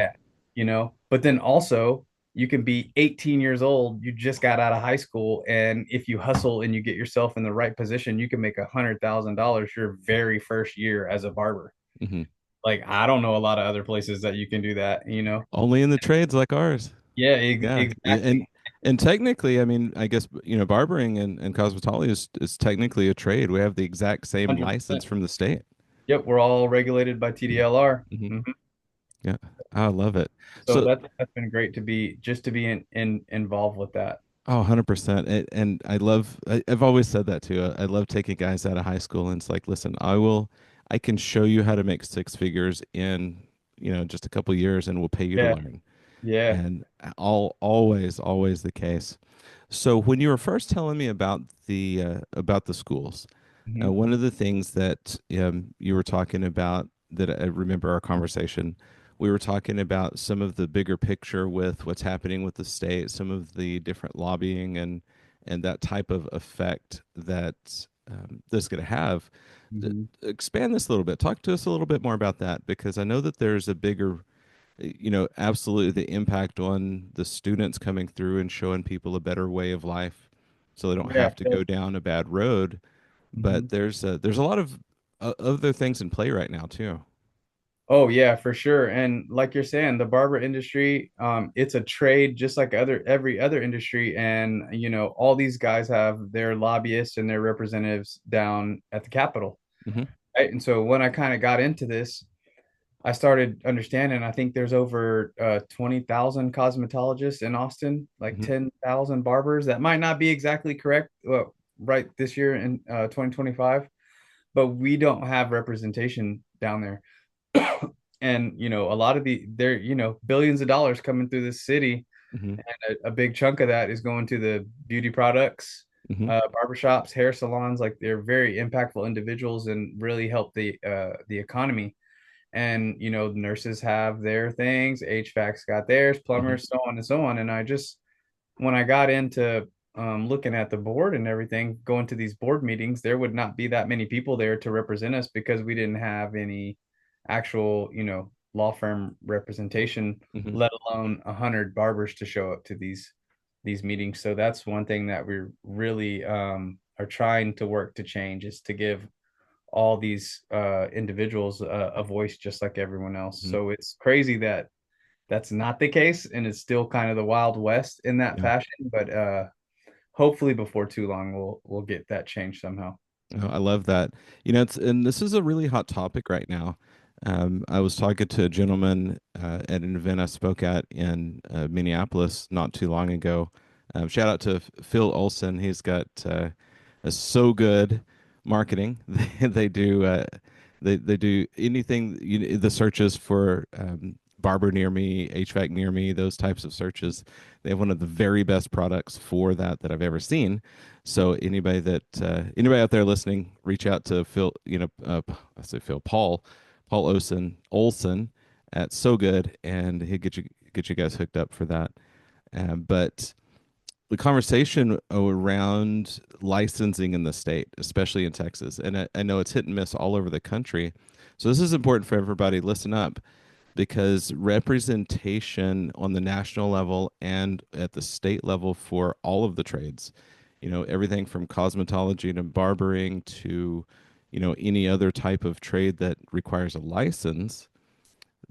yeah. But then also you can be 18 years old, you just got out of high school, and if you hustle and you get yourself in the right position, you can make $100,000 your very first year as a barber. Hmm. Like I don't know a lot of other places that you can do that. Only in the trades like ours. Yeah, Yeah. exactly. And technically, I mean, I guess, barbering and cosmetology is technically a trade. We have the exact same license 100%. from the state. Yep, we're all regulated by TDLR. Hmm. Mhm. Yeah. I love it. So So, that's been great to be just to be involved with that. oh, 100%. And I've always said that too. I love taking guys out of high school and it's like, listen, I can show you how to make six figures in, just a couple years and we'll pay you to Yeah, learn. yeah. And always the case. So when you were first telling me about the schools, Mhm. one of the things that you were talking about that I remember our conversation, we were talking about some of the bigger picture with what's happening with the state, some of the different lobbying and that type of effect that that's going to have. Mhm. Expand this a little bit. Talk to us a little bit more about that because I know that there's a bigger absolutely the impact on the students coming through and showing people a better way of life so they don't Yeah. have to go down a bad road. But Mhm. there's a lot of other things in play right now too. Oh yeah, for sure. And like you're saying, the barber industry, it's a trade just like every other industry. And all these guys have their lobbyists and their representatives down at the Capitol. Hmm. Right. And so when I kind of got into this, I started understanding. I think there's over 20,000 cosmetologists in Austin, like Hmm. 10,000 barbers. That might not be exactly correct, right this year in 2025, but we don't have representation down there. And a lot of there billions of dollars coming through this city, Hmm. and a big chunk of that is going to the beauty products, Hmm. barbershops, hair salons. Like they're very impactful individuals and really help the economy. And nurses have their things, HVAC's got theirs, Hmm. plumbers, so on and so on. And I just when I got into looking at the board and everything, going to these board meetings, there would not be that many people there to represent us because we didn't have any actual, law firm representation, Hmm. let alone 100 barbers to show up to these meetings. So that's one thing that we really are trying to work to change, is to give all these individuals a voice just like everyone else. Hmm. So it's crazy that that's not the case, and it's still kind of the Wild West in that Yeah. fashion. But hopefully, before too long, we'll get that changed somehow. Oh, I love that. And this is a really hot topic right now. I was talking to a gentleman at an event I spoke at in Minneapolis not too long ago. Shout out to Phil Olson. He's got a so good marketing. They do they do anything. The searches for barber near me, HVAC near me, those types of searches. They have one of the very best products for that I've ever seen. So anybody out there listening, reach out to Phil. I say Phil, Paul Olson at So Good, and he'll get you guys hooked up for that. But the conversation around licensing in the state, especially in Texas, and I know it's hit and miss all over the country. So this is important for everybody. Listen up. because representation on the national level and at the state level for all of the trades, everything from cosmetology to barbering to, any other type of trade that requires a license,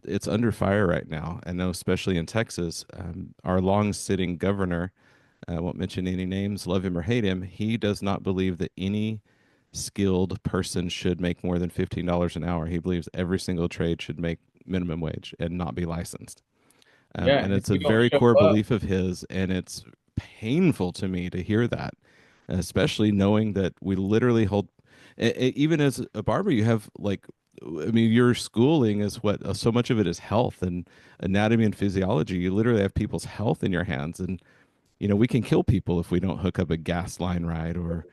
it's under fire right now. I know, especially in Texas, our long-sitting governor, I won't mention any names, love him or hate him, he does not believe that any skilled person should make more than $15 an hour. He believes every single trade should make minimum wage and not be licensed. Yeah, And if it's a you don't very show core up, belief of his, and it's painful to me to hear that, especially knowing that we literally hold, even as a barber, you have like, I mean, your schooling is what so much of it is health and anatomy and physiology. You literally have people's health in your hands, and we can kill people if we don't hook up a gas line right or,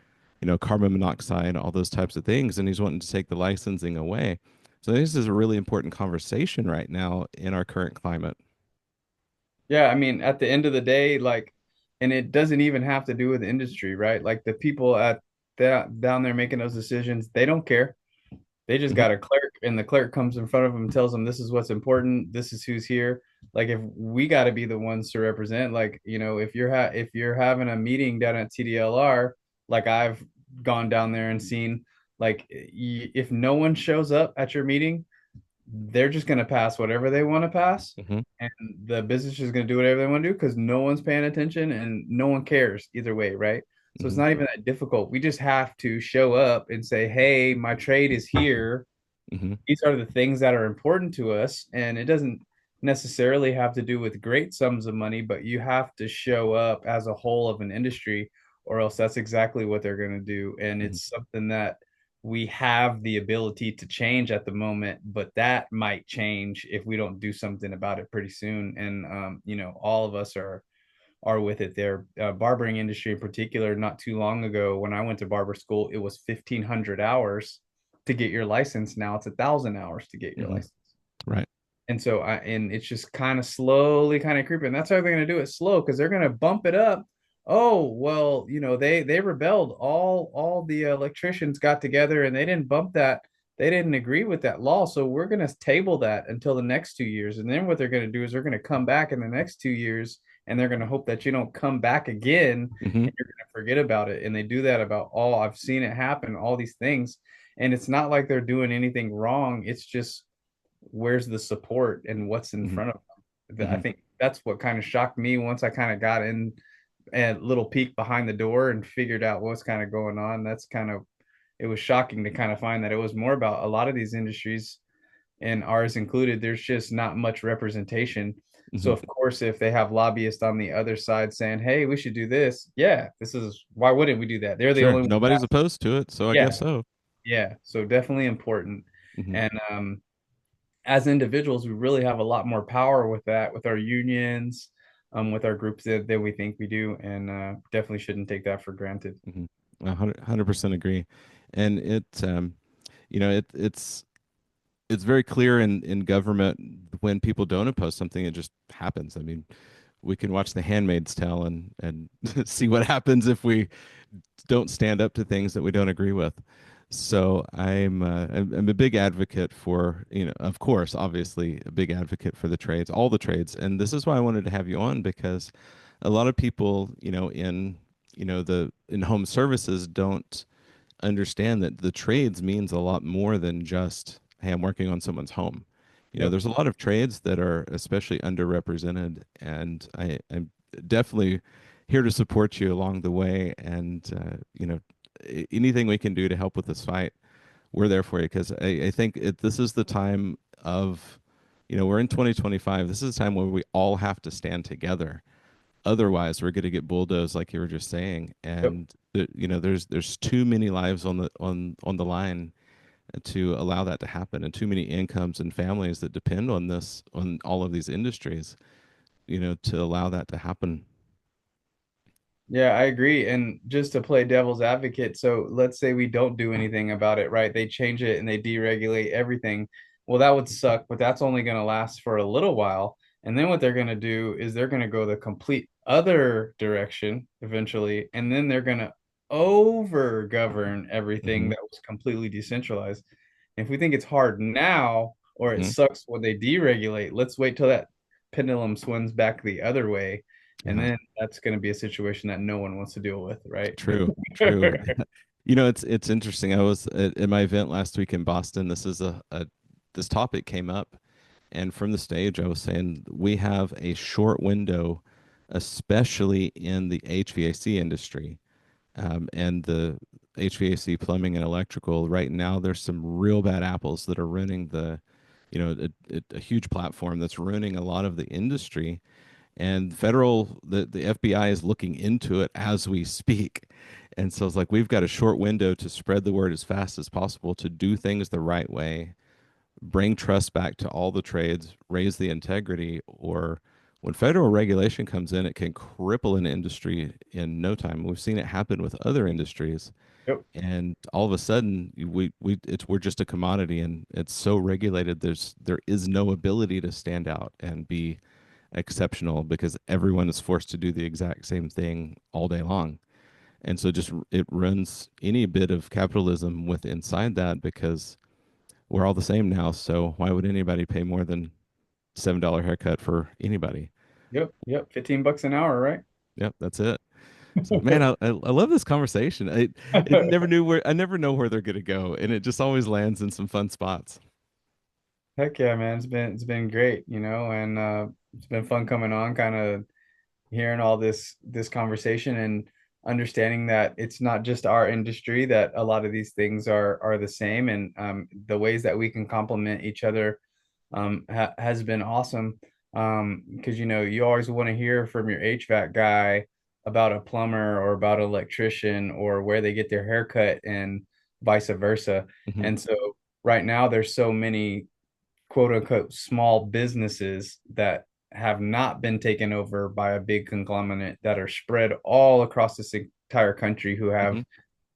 carbon monoxide, all those types of things. And he's wanting to take the licensing away. So this is a really important conversation right now in our current climate. yeah, I mean, at the end of the day, like, and it doesn't even have to do with industry, right? Like the people at that down there making those decisions, they don't care. They just Hmm. got a clerk, and the clerk comes in front of them and tells them this is what's important, this is who's here. Like if we got to be the ones to represent, like if you're having a meeting down at TDLR, like I've gone down there and seen, like if no one shows up at your meeting, they're just going to pass whatever they want to pass, Hmm. and the business is going to do whatever they want to do because no one's paying attention and no one cares either way, right? So it's Hmm. not even that difficult. We just have to show up and say, hey, my trade is here, Hmm. these are the things that are important to us. And it doesn't necessarily have to do with great sums of money, but you have to show up as a whole of an industry, or else that's exactly what they're going to do. And Hmm. it's something that we have the ability to change at the moment, but that might change if we don't do something about it pretty soon. And all of us are with it there. Barbering industry in particular, not too long ago when I went to barber school, it was 1,500 hours to get your license. Now it's 1,000 hours to get your Hmm. license. Right. And it's just kind of slowly kind of creeping. That's how they're going to do it, slow, because they're going to bump it up. Oh well, they rebelled. All the electricians got together and they didn't bump that. They didn't agree with that law, so we're going to table that until the next 2 years. And then what they're going to do is they're going to come back in the next 2 years, and they're going to hope that you don't come back again, Hmm. and you're going to forget about it. And they do that about all. I've seen it happen. All these things, and it's not like they're doing anything wrong. It's just where's the support and what's in Hmm. front of them. I Hmm. think that's what kind of shocked me once I kind of got in a little peek behind the door and figured out what's kind of going on. That's kind of, it was shocking to kind of find that it was more about a lot of these industries, and ours included, there's just not much representation. So hmm. of course, if they have lobbyists on the other side saying, hey, we should do this, yeah, this is, why wouldn't we do that? They're the Sure. only one Nobody's that, opposed to it, so I guess yeah, so. yeah, so definitely important. Hmm. And as individuals, we really have a lot more power with that, with our unions, with our groups that we think we do, and definitely shouldn't take that for granted. Hmm. 100% agree. And it's very clear in government when people don't oppose something, it just happens. I mean, we can watch The Handmaid's Tale and see what happens if we don't stand up to things that we don't agree with. So I'm a big advocate for, of course, obviously a big advocate for the trades, all the trades. And this is why I wanted to have you on, because a lot of people, the in home services don't understand that the trades means a lot more than just, hey, I'm working on someone's home. Yep. There's a lot of trades that are especially underrepresented, and I'm definitely here to support you along the way. And anything we can do to help with this fight, we're there for you, because I think this is the time of, we're in 2025. This is the time where we all have to stand together. Otherwise, we're going to get bulldozed, like you were just saying. Yep. And there's too many lives on the line to allow that to happen, and too many incomes and families that depend on this, on all of these industries, to allow that to happen. Yeah, I agree. And just to play devil's advocate, so let's say we don't do anything about it, right? They change it and they deregulate everything. Well, that would suck, but that's only going to last for a little while. And then what they're going to do is they're going to go the complete other direction eventually. And then they're going to over govern everything Hmm. that was completely decentralized. If we think it's hard now, or it Hmm. sucks when they deregulate. Let's wait till that pendulum swings back the other way, and Yeah. then that's going to be a situation that no one wants to deal with, right? True, true. You know, it's interesting. I was at my event last week in Boston. This topic came up, and from the stage, I was saying we have a short window, especially in the HVAC industry, and the HVAC plumbing and electrical. Right now, there's some real bad apples that are running a huge platform that's ruining a lot of the industry, and the FBI is looking into it as we speak. And so it's like we've got a short window to spread the word as fast as possible, to do things the right way, bring trust back to all the trades, raise the integrity, or when federal regulation comes in, it can cripple an industry in no time. We've seen it happen with other industries, Yep. and all of a sudden we're just a commodity, and it's so regulated. There is no ability to stand out and be exceptional because everyone is forced to do the exact same thing all day long. And so just it runs any bit of capitalism with inside that, because we're all the same now. So why would anybody pay more than $7 haircut for anybody? Yep. Yep. $15 an hour, right? Yep, that's it. So man, I love this conversation. I never know where they're gonna go, and it just always lands in some fun spots. Heck yeah, man. It's been great, and it's been fun coming on, kind of hearing all this conversation and understanding that it's not just our industry, that a lot of these things are the same, and the ways that we can complement each other has been awesome. Because you always want to hear from your HVAC guy about a plumber or about an electrician or where they get their haircut and vice versa. Hmm. And so right now there's so many quote unquote small businesses that have not been taken over by a big conglomerate that are spread all across this entire country, who Hmm. have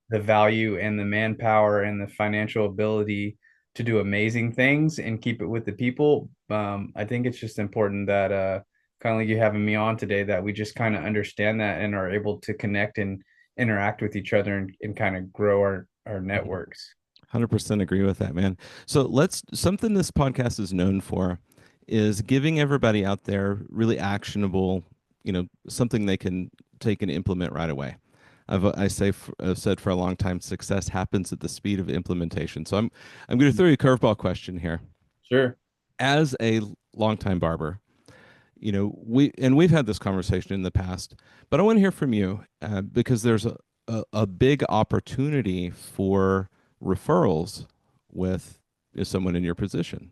the value and the manpower and the financial ability to do amazing things and keep it with the people. I think it's just important that kind of like you having me on today, that we just kind of understand that and are able to connect and interact with each other and kind of grow our Hmm. networks. 100% agree with that, man. So let's something this podcast is known for is giving everybody out there really actionable, something they can take and implement right away. I've said for a long time, success happens at the speed of implementation. So I'm going to throw you a curveball question here. Sure. As a longtime barber, we've had this conversation in the past, but I want to hear from you, because there's a big opportunity for referrals with someone in your position.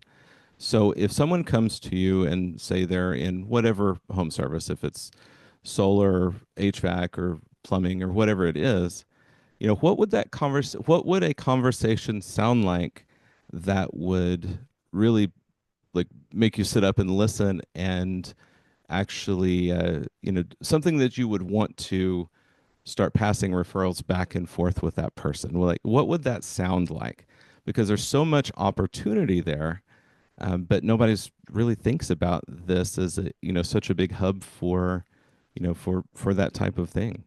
So if someone comes to you and say they're in whatever home service, if it's solar, HVAC, or plumbing, or whatever it is, what would a conversation sound like that would really like make you sit up and listen, and actually, something that you would want to start passing referrals back and forth with that person? Well, like, what would that sound like? Because there's so much opportunity there, but nobody's really thinks about this as such a big hub for, for that type of thing.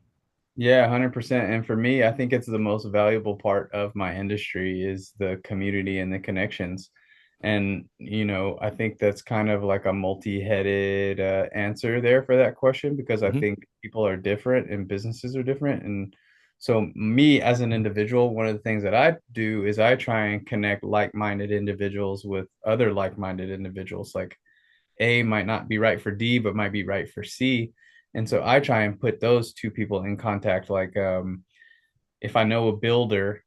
Yeah, 100%. And for me, I think it's the most valuable part of my industry is the community and the connections. And, I think that's kind of like a multi-headed answer there for that question, because I Hmm. think people are different and businesses are different. And so me as an individual, one of the things that I do is I try and connect like-minded individuals with other like-minded individuals. Like A might not be right for D, but might be right for C. And so I try and put those two people in contact. Like if I know a builder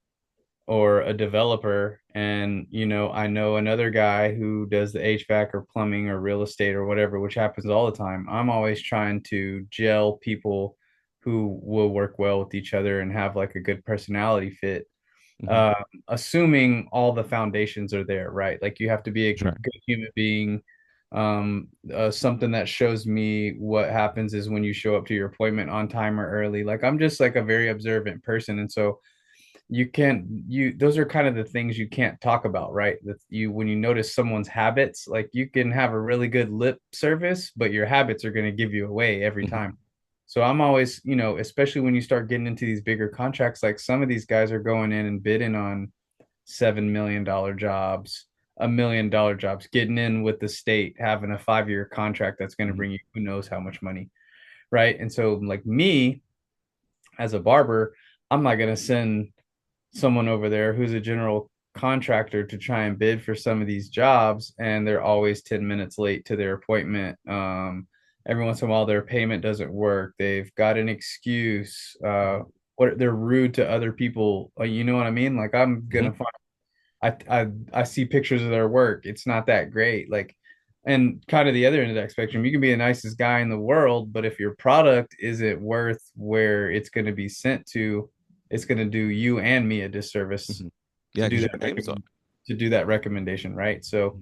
or a developer, and I know another guy who does the HVAC or plumbing or real estate or whatever, which happens all the time, I'm always trying to gel people who will work well with each other and have like a good personality fit, Hmm. uh, assuming all the foundations are there, right? Like you have to be a Sure. good human being. Something that shows me what happens is when you show up to your appointment on time or early. Like I'm just like a very observant person, and so you can't you those are kind of the things you can't talk about, right? That you when you notice someone's habits, like you can have a really good lip service, but your habits are going to give you away every Hmm. time. So I'm always, especially when you start getting into these bigger contracts, like some of these guys are going in and bidding on $7 million jobs, $1 million jobs, getting in with the state, having a 5-year contract that's going to Mhm. bring you who knows how much money, right? And so, like me as a barber, I'm not going to send someone over there who's a general contractor to try and bid for some of these jobs, and they're always 10 minutes late to their appointment. Every once in a while, their payment doesn't work. They've got an excuse. What they're rude to other people. You know what I mean? Like I'm Mhm. gonna find. I see pictures of their work. It's not that great. Like, and kind of the other end of that spectrum, you can be the nicest guy in the world, but if your product isn't worth where it's going to be sent to, it's going to do you and me a disservice Mhm. to Yeah, do because that your name's on. to do that recommendation, right? So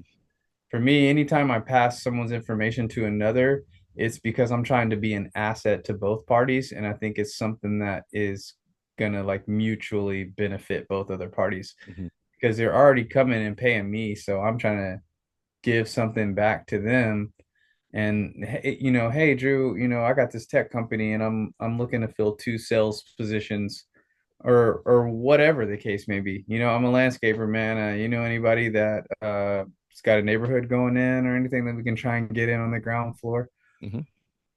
for me, anytime I pass someone's information to another, it's because I'm trying to be an asset to both parties, and I think it's something that is gonna like mutually benefit both other parties Mhm. because they're already coming and paying me, so I'm trying to give something back to them. And hey Drew, I got this tech company and I'm looking to fill 2 sales positions or whatever the case may be. I'm a landscaper, man. Anybody that has got a neighborhood going in or anything that we can try and get in on the ground floor. Mhm.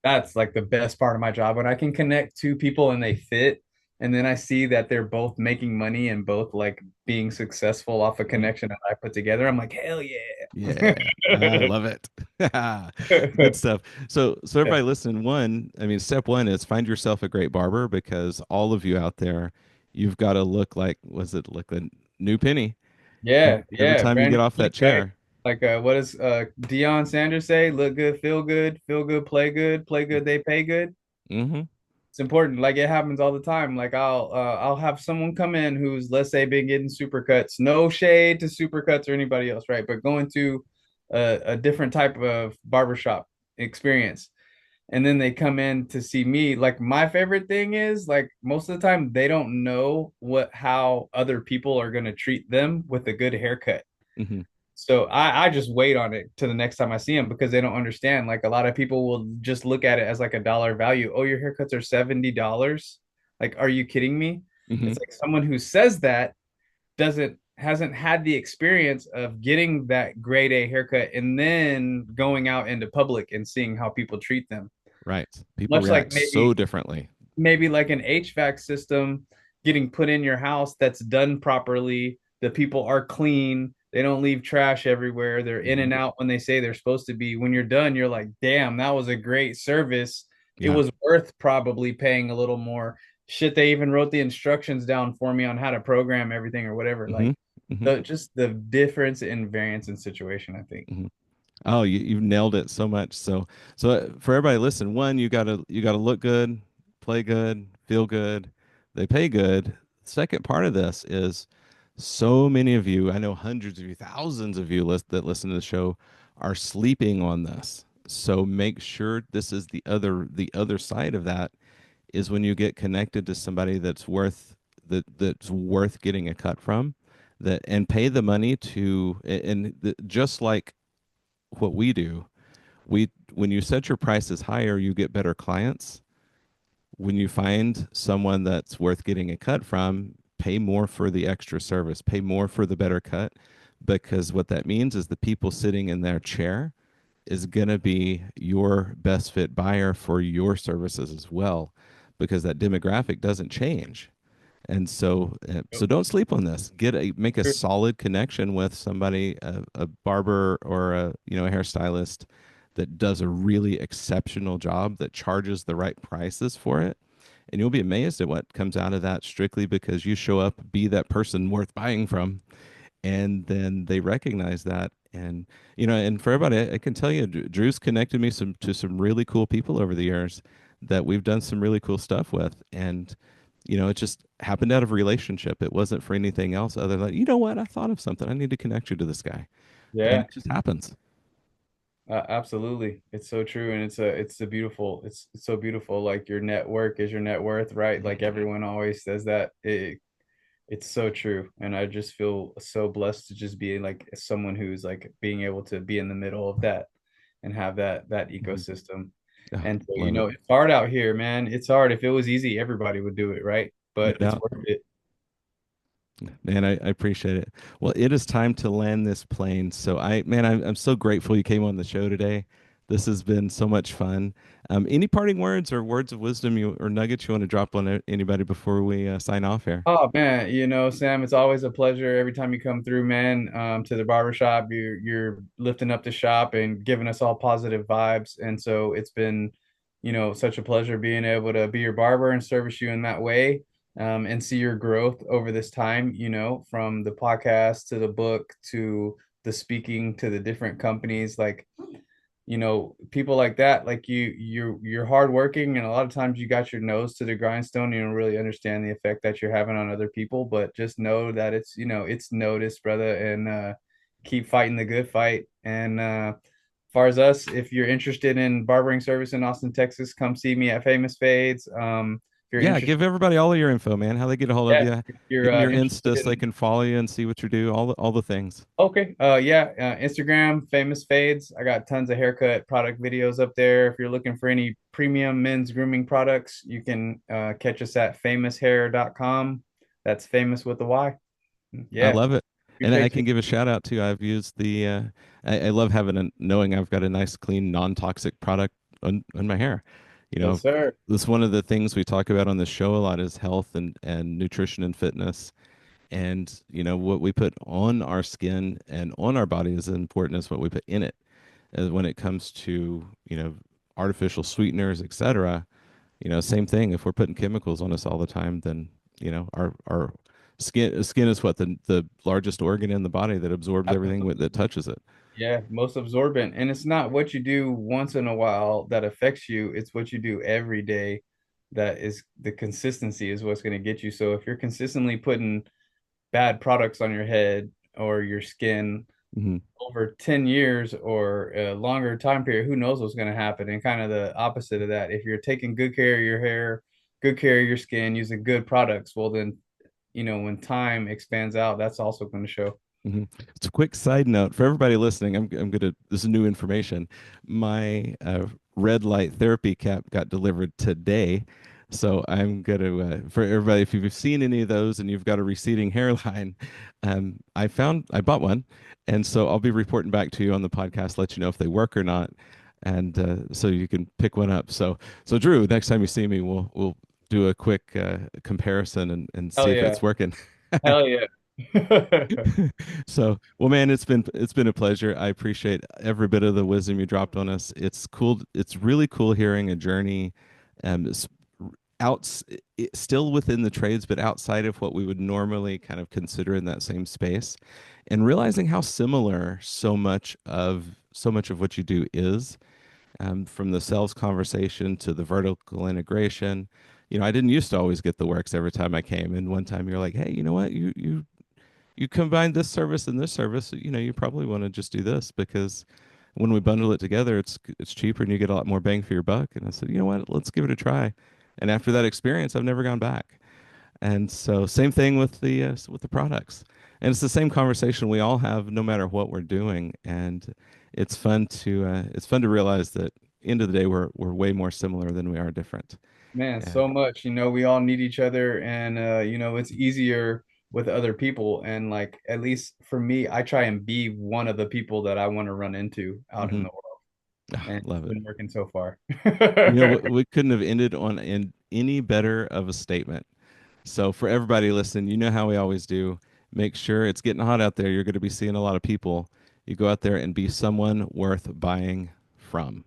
That's like the best part of my job when I can connect two people and they fit. And then I see that they're both making money and both like being successful off a Mhm. connection that I put together. I'm like, hell Yeah, I yeah. love it. Good stuff. So everybody listen, I mean, step one is find yourself a great barber because all of you out there, you've got to look like, was it like a new penny Yeah, every yeah, time you brand get new off that fleet, right? chair. Like what does Deion Sanders say? Look good, feel good, play good, they pay good. Hmm. It's important. Like it happens all the time. Like I'll have someone come in who's, let's say, been getting supercuts. No shade to supercuts or anybody else, right? But going to a different type of barbershop experience. And then they come in to see me. Like my favorite thing is like most of the time they don't know how other people are gonna treat them with a good haircut. Hmm. So I just wait on it to the next time I see them because they don't understand. Like a lot of people will just look at it as like a dollar value. Oh, your haircuts are $70. Like, are you kidding me? Hmm. It's like someone who says that doesn't hasn't had the experience of getting that grade A haircut and then going out into public and seeing how people treat them. Right. People Much like react so maybe differently. like an HVAC system getting put in your house that's done properly. The people are clean. They don't leave trash everywhere. They're in Hmm. and out when they say they're supposed to be. When you're done, you're like, damn, that was a great service. It Yeah. was worth probably paying a little more. Shit, they even wrote the instructions down for me on how to program everything or whatever. Hmm. Like Hmm. the difference in variance and situation, I think. Hmm. Oh, you've nailed it so much. So for everybody, listen. One, you gotta look good, play good, feel good. They pay good. Second part of this is so many of you, I know hundreds of you, thousands of you that listen to the show are sleeping on this. So make sure this is the other side of that is when you get connected to somebody that's worth getting a cut from that and pay the money to just like what we do, when you set your prices higher, you get better clients. When you find someone that's worth getting a cut from, pay more for the extra service, pay more for the better cut, because what that means is the people sitting in their chair is going to be your best fit buyer for your services as well, because that demographic doesn't change. And so don't sleep on this. Make a solid connection with somebody, a barber or a hairstylist that does a really exceptional job that charges the right prices for it. And you'll be amazed at what comes out of that strictly because you show up, be that person worth buying from, and then they recognize that. And for everybody, I can tell you, Drew's connected me to some really cool people over the years that we've done some really cool stuff with. And it just happened out of a relationship. It wasn't for anything else other than, you know what? I thought of something. I need to connect you to this guy. And Yeah. it just happens. Absolutely. It's so true. And it's so beautiful. Like your network is your net worth, right? Like everyone always says that. It's so true. And I just feel so blessed to just be like someone who's like being able to be in the middle of that and have that Mhm. ecosystem. Oh, And so, love it. it's hard out here, man. It's hard. If it was easy, everybody would do it, right? No But it's doubt. worth it. Man, I appreciate it. Well, it is time to land this plane. So I'm so grateful you came on the show today. This has been so much fun. Any parting words or words of wisdom or nuggets you want to drop on anybody before we sign off here? Oh man, Sam, it's always a pleasure every time you come through, man, to the barber shop. You're lifting up the shop and giving us all positive vibes. And so it's been, such a pleasure being able to be your barber and service you in that way, and see your growth over this time, from the podcast to the book to the speaking to the different companies. Like, people like that, like you're hardworking, and a lot of times you got your nose to the grindstone. You don't really understand the effect that you're having on other people, but just know that it's noticed, brother, and keep fighting the good fight. And as far as us, if you're interested in barbering service in Austin, Texas, come see me at Famous Fades. If you're Yeah, interested, give everybody all of your info, man. How they get a hold of yeah, you. if you're Give them your interested Insta so they in can follow you and see what you do. All the things. Okay. Yeah. Instagram, Famous Fades. I got tons of haircut product videos up there. If you're looking for any premium men's grooming products, you can catch us at famoushair.com. That's famous with a Y. I Yeah. love it. And I Appreciate you. can give a shout out too. I've used I love having knowing I've got a nice, clean, non-toxic product on my hair. You Yes, know, sir. this one of the things we talk about on the show a lot is health and nutrition and fitness. And, what we put on our skin and on our body is as important as what we put in it. When it comes to, artificial sweeteners, etc., same thing. If we're putting chemicals on us all the time, then our skin is what the largest organ in the body that absorbs everything that touches it. Yeah, most absorbent. And it's not what you do once in a while that affects you, it's what you do every day that is the consistency is what's going to get you. So if you're consistently putting bad products on your head or your skin Hmm. over 10 years or a longer time period, who knows what's going to happen? And kind of the opposite of that. If you're taking good care of your hair, good care of your skin, using good products, well, then, when time expands out, that's also going to show. Hmm. It's a quick side note for everybody listening. I'm gonna. This is new information. My red light therapy cap got delivered today, so I'm gonna for everybody. If you've seen any of those and you've got a receding hairline, I bought one, and so I'll be reporting back to you on the podcast, let you know if they work or not, and so you can pick one up. So Drew, next time you see me, we'll do a quick comparison and see Hell if yeah. it's working. Hell yeah. So, well, man, it's been a pleasure. I appreciate every bit of the wisdom you dropped on us. It's cool. It's really cool hearing a journey, it's out still within the trades, but outside of what we would normally kind of consider in that same space, and realizing how similar so much of what you do is, from the sales conversation to the vertical integration. I didn't used to always get the works every time I came, and one time you're like, "Hey, you know what? You combine this service and this service, you probably want to just do this because when we bundle it together, it's cheaper and you get a lot more bang for your buck." And I said, you know what, let's give it a try. And after that experience, I've never gone back. And so same thing with the products. And it's the same conversation we all have no matter what we're doing. And it's fun to realize that end of the day we're way more similar than we are different. Man, And so much. We all need each other, and it's easier with other people. And like, at least for me, I try and be one of the people that I want to run into out in mhm. the world. Ah, And it's love it. been working so far. We couldn't have ended on any better of a statement. So for everybody listening, you know how we always do. Make sure it's getting hot out there. You're going to be seeing a lot of people. You go out there and be someone worth buying from.